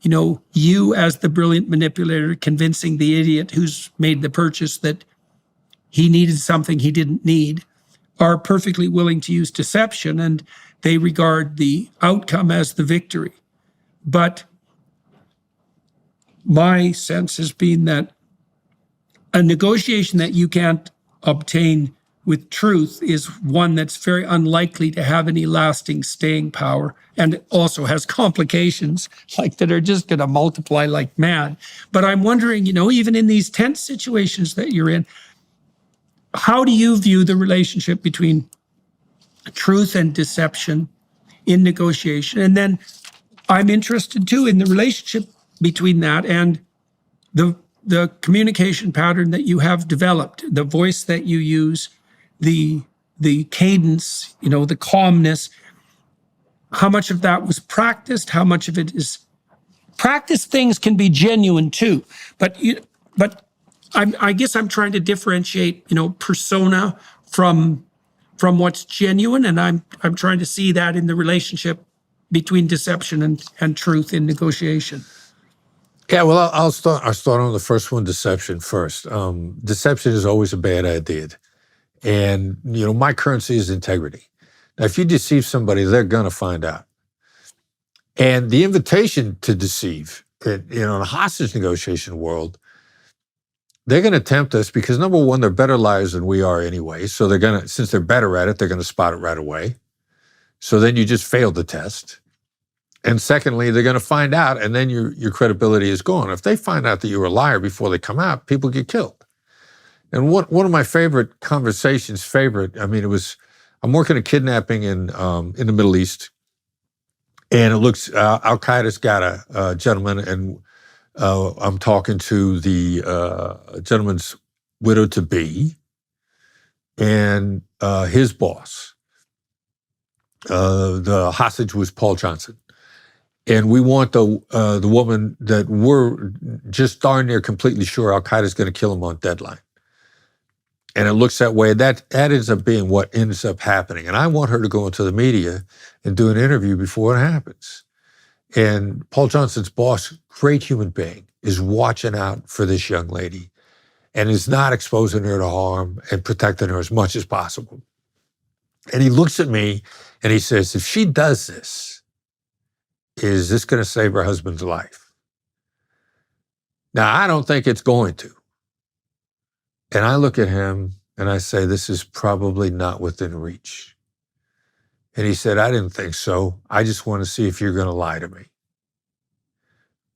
you know, you as the brilliant manipulator convincing the idiot who's made the purchase that he needed something he didn't need, are perfectly willing to use deception, and they regard the outcome as the victory. But my sense has been that a negotiation that you can't obtain with truth is one that's very unlikely to have any lasting staying power, and it also has complications like that are just going to multiply like mad. But I'm wondering, you know, even in these tense situations that you're in, how do you view the relationship between truth and deception in negotiation? And then I'm interested too in the relationship between that and the communication pattern that you have developed, the voice that you use, the cadence, you know, the calmness. How much of that was practiced? How much of it is practiced? Things can be genuine too, but I guess I'm trying to differentiate, you know, persona from what's genuine, and I'm trying to see that in the relationship between deception and truth in negotiation. Yeah, well, I'll start on the first one, deception first. Deception is always a bad idea. And, you know, my currency is integrity. Now, if you deceive somebody, they're going to find out. And the invitation to deceive, you know, in a hostage negotiation world, they're going to tempt us because, number one, they're better liars than we are anyway. So they're going to, since they're better at it, they're going to spot it right away. So then you just failed the test. And secondly, they're going to find out, and then your credibility is gone. If they find out that you were a liar before they come out, people get killed. And one of my favorite conversations, I mean, it was, I'm working a kidnapping in the Middle East, and it looks, Al-Qaeda's got a gentleman, and I'm talking to the gentleman's widow-to-be and his boss. The hostage was Paul Johnson. And we want the woman that we're just darn near completely sure Al-Qaeda's going to kill him on deadline. And it looks that way. That ends up being what ends up happening. And I want her to go into the media and do an interview before it happens. And Paul Johnson's boss, great human being, is watching out for this young lady and is not exposing her to harm and protecting her as much as possible. And he looks at me and he says, if she does this, is this going to save her husband's life? Now, I don't think it's going to. And I look at him and I say, this is probably not within reach. And he said, I didn't think so. I just want to see if you're going to lie to me.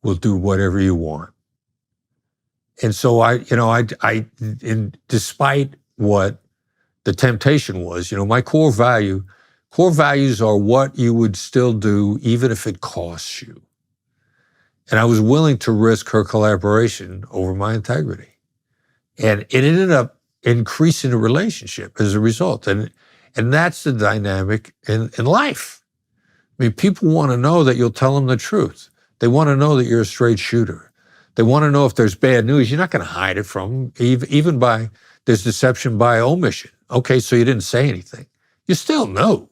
We'll do whatever you want. And so and despite what the temptation was, you know, my core values are what you would still do even if it costs you. And I was willing to risk her collaboration over my integrity. And it ended up increasing the relationship as a result. And that's the dynamic in life. I mean, people want to know that you'll tell them the truth. They want to know that you're a straight shooter. They want to know if there's bad news. You're not going to hide it from them, even by, there's deception by omission. Okay, so you didn't say anything. You still know.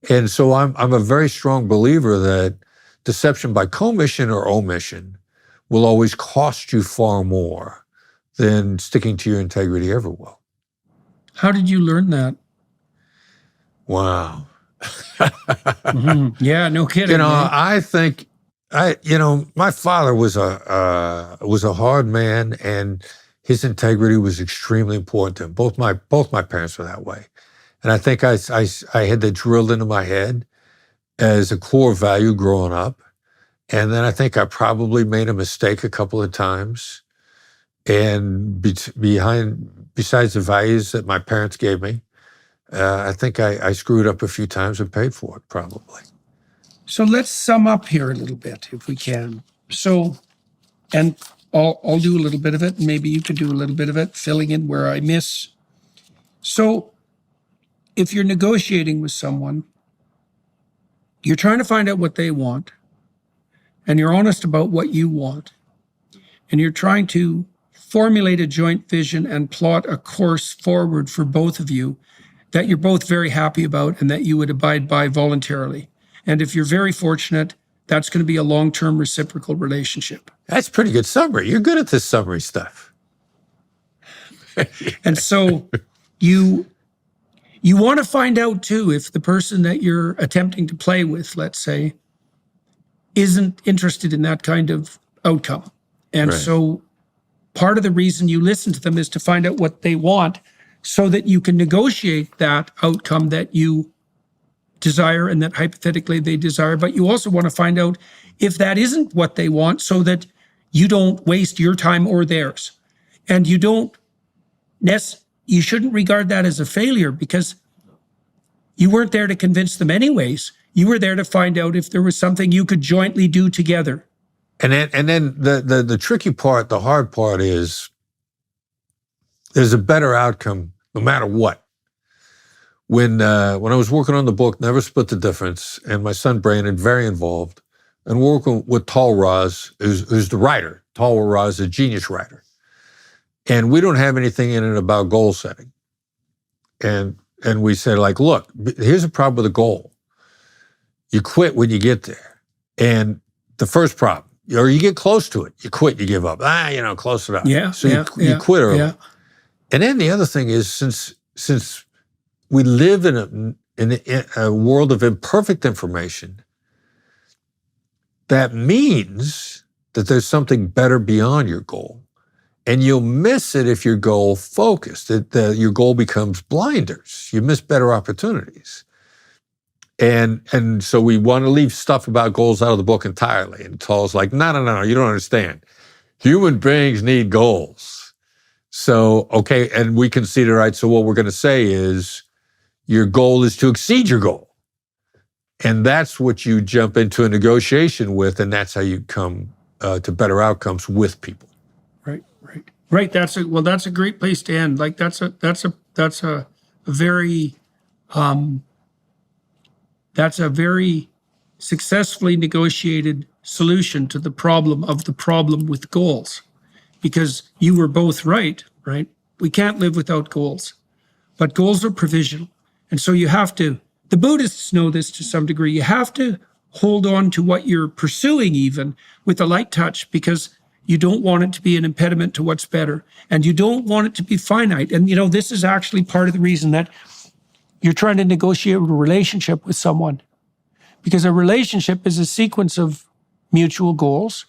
And so I'm a very strong believer that deception by commission or omission will always cost you far more than sticking to your integrity ever will. How did you learn that? Wow. Mm-hmm. Yeah, no kidding. You know, I think my father was a hard man, and his integrity was extremely important to him. Both my parents were that way. And I think I had that drilled into my head as a core value growing up. And then I think I probably made a mistake a couple of times. And besides the values that my parents gave me, I think I screwed up a few times and paid for it, probably. So let's sum up here a little bit if we can. So, and I'll do a little bit of it, and maybe you can do a little bit of it, filling in where I miss. So if you're negotiating with someone, you're trying to find out what they want, and you're honest about what you want, and you're trying to formulate a joint vision and plot a course forward for both of you that you're both very happy about and that you would abide by voluntarily. And if you're very fortunate, that's going to be a long-term reciprocal relationship. That's pretty good summary. You're good at this summary stuff. And so you want to find out too if the person that you're attempting to play with, let's say, isn't interested in that kind of outcome. And Right. so part of the reason you listen to them is to find out what they want so that you can negotiate that outcome that you desire and that hypothetically they desire. But you also want to find out if that isn't what they want so that you don't waste your time or theirs. And you shouldn't regard that as a failure because you weren't there to convince them anyways. You were there to find out if there was something you could jointly do together. And then the tricky part, the hard part is there's a better outcome no matter what. When I was working on the book, Never Split the Difference, and my son Brandon, very involved, and working with Tal Raz, who's the writer. Tal Raz is a genius writer. And we don't have anything in it about goal setting. And we said, like, look, here's a problem with a goal. You quit when you get there. And the first problem, or you get close to it, you quit, you give up. Close enough. Yeah. So you quit early. Yeah. And then the other thing is, since we live in a world of imperfect information, that means that there's something better beyond your goal. And you'll miss it if you're goal focused. Your goal becomes blinders. You miss better opportunities. And so we want to leave stuff about goals out of the book entirely. And Tal's like, no, you don't understand. Human beings need goals. So, okay, and we conceded, right, so what we're going to say is your goal is to exceed your goal. And that's what you jump into a negotiation with, and that's how you come to better outcomes with people. Right. That's a great place to end. Like that's a very successfully negotiated solution to the problem with goals, because you were both right? We can't live without goals, but goals are provisional. And so you have to, the Buddhists know this to some degree, you have to hold on to what you're pursuing even with a light touch, because you don't want it to be an impediment to what's better. And you don't want it to be finite. And, this is actually part of the reason that you're trying to negotiate a relationship with someone. Because a relationship is a sequence of mutual goals.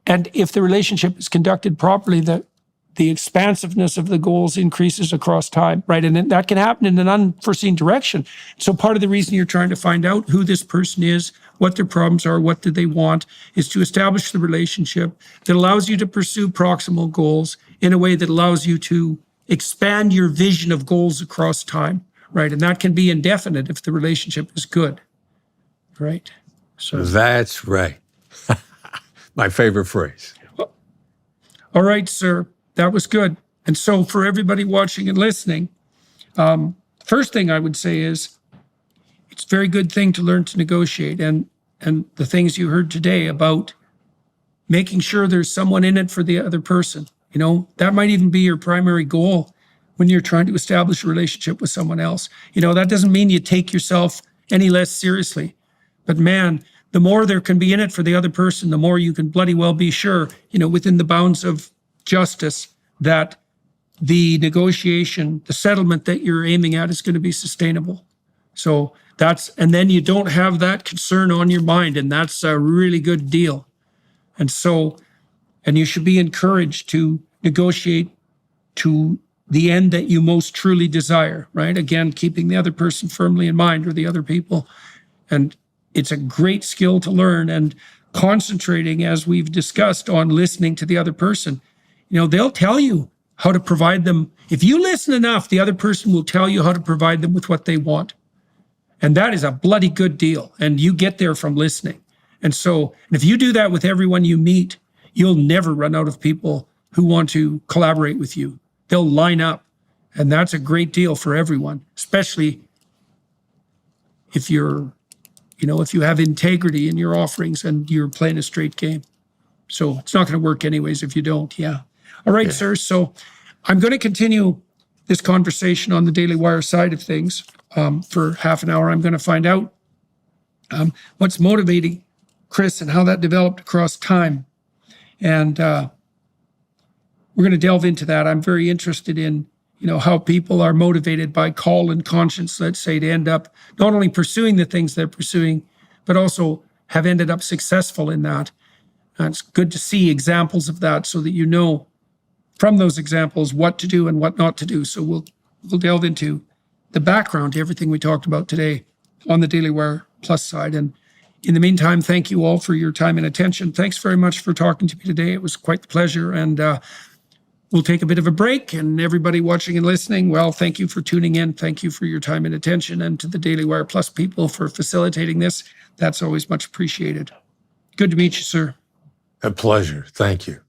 And if the relationship is conducted properly, the expansiveness of the goals increases across time, right? And that can happen in an unforeseen direction. So part of the reason you're trying to find out who this person is, what their problems are, what do they want, is to establish the relationship that allows you to pursue proximal goals in a way that allows you to expand your vision of goals across time, right? And that can be indefinite if the relationship is good, right? So that's right. My favorite phrase. All right, sir. That was good. And so for everybody watching and listening, first thing I would say is it's a very good thing to learn to negotiate. And the things you heard today about making sure there's someone in it for the other person, that might even be your primary goal when you're trying to establish a relationship with someone else. That doesn't mean you take yourself any less seriously. But man, the more there can be in it for the other person, the more you can bloody well be sure, within the bounds of justice, that the negotiation, the settlement that you're aiming at is going to be sustainable. So and then you don't have that concern on your mind, and that's a really good deal. And you should be encouraged to negotiate to the end that you most truly desire, right? Again, keeping the other person firmly in mind, or the other people. And it's a great skill to learn, and concentrating, as we've discussed, on listening to the other person. They'll tell you how to provide them. If you listen enough, the other person will tell you how to provide them with what they want. And that is a bloody good deal. And you get there from listening. And so, if you do that with everyone you meet, you'll never run out of people who want to collaborate with you. They'll line up. And that's a great deal for everyone, especially if you're, if you have integrity in your offerings and you're playing a straight game. So it's not going to work anyways if you don't. Yeah. All right, sir. So I'm going to continue this conversation on the Daily Wire side of things for half an hour. I'm going to find out what's motivating Chris and how that developed across time. And we're going to delve into that. I'm very interested in, how people are motivated by call and conscience, let's say, to end up not only pursuing the things they're pursuing, but also have ended up successful in that. And it's good to see examples of that so that you know from those examples what to do and what not to do. So we'll delve into the background to everything we talked about today on the Daily Wire Plus side. And in the meantime, thank you all for your time and attention. Thanks very much for talking to me today. It was quite the pleasure. And we'll take a bit of a break. And everybody watching and listening, well, thank you for tuning in. Thank you for your time and attention. And to the Daily Wire Plus people for facilitating this. That's always much appreciated. Good to meet you, sir. A pleasure. Thank you.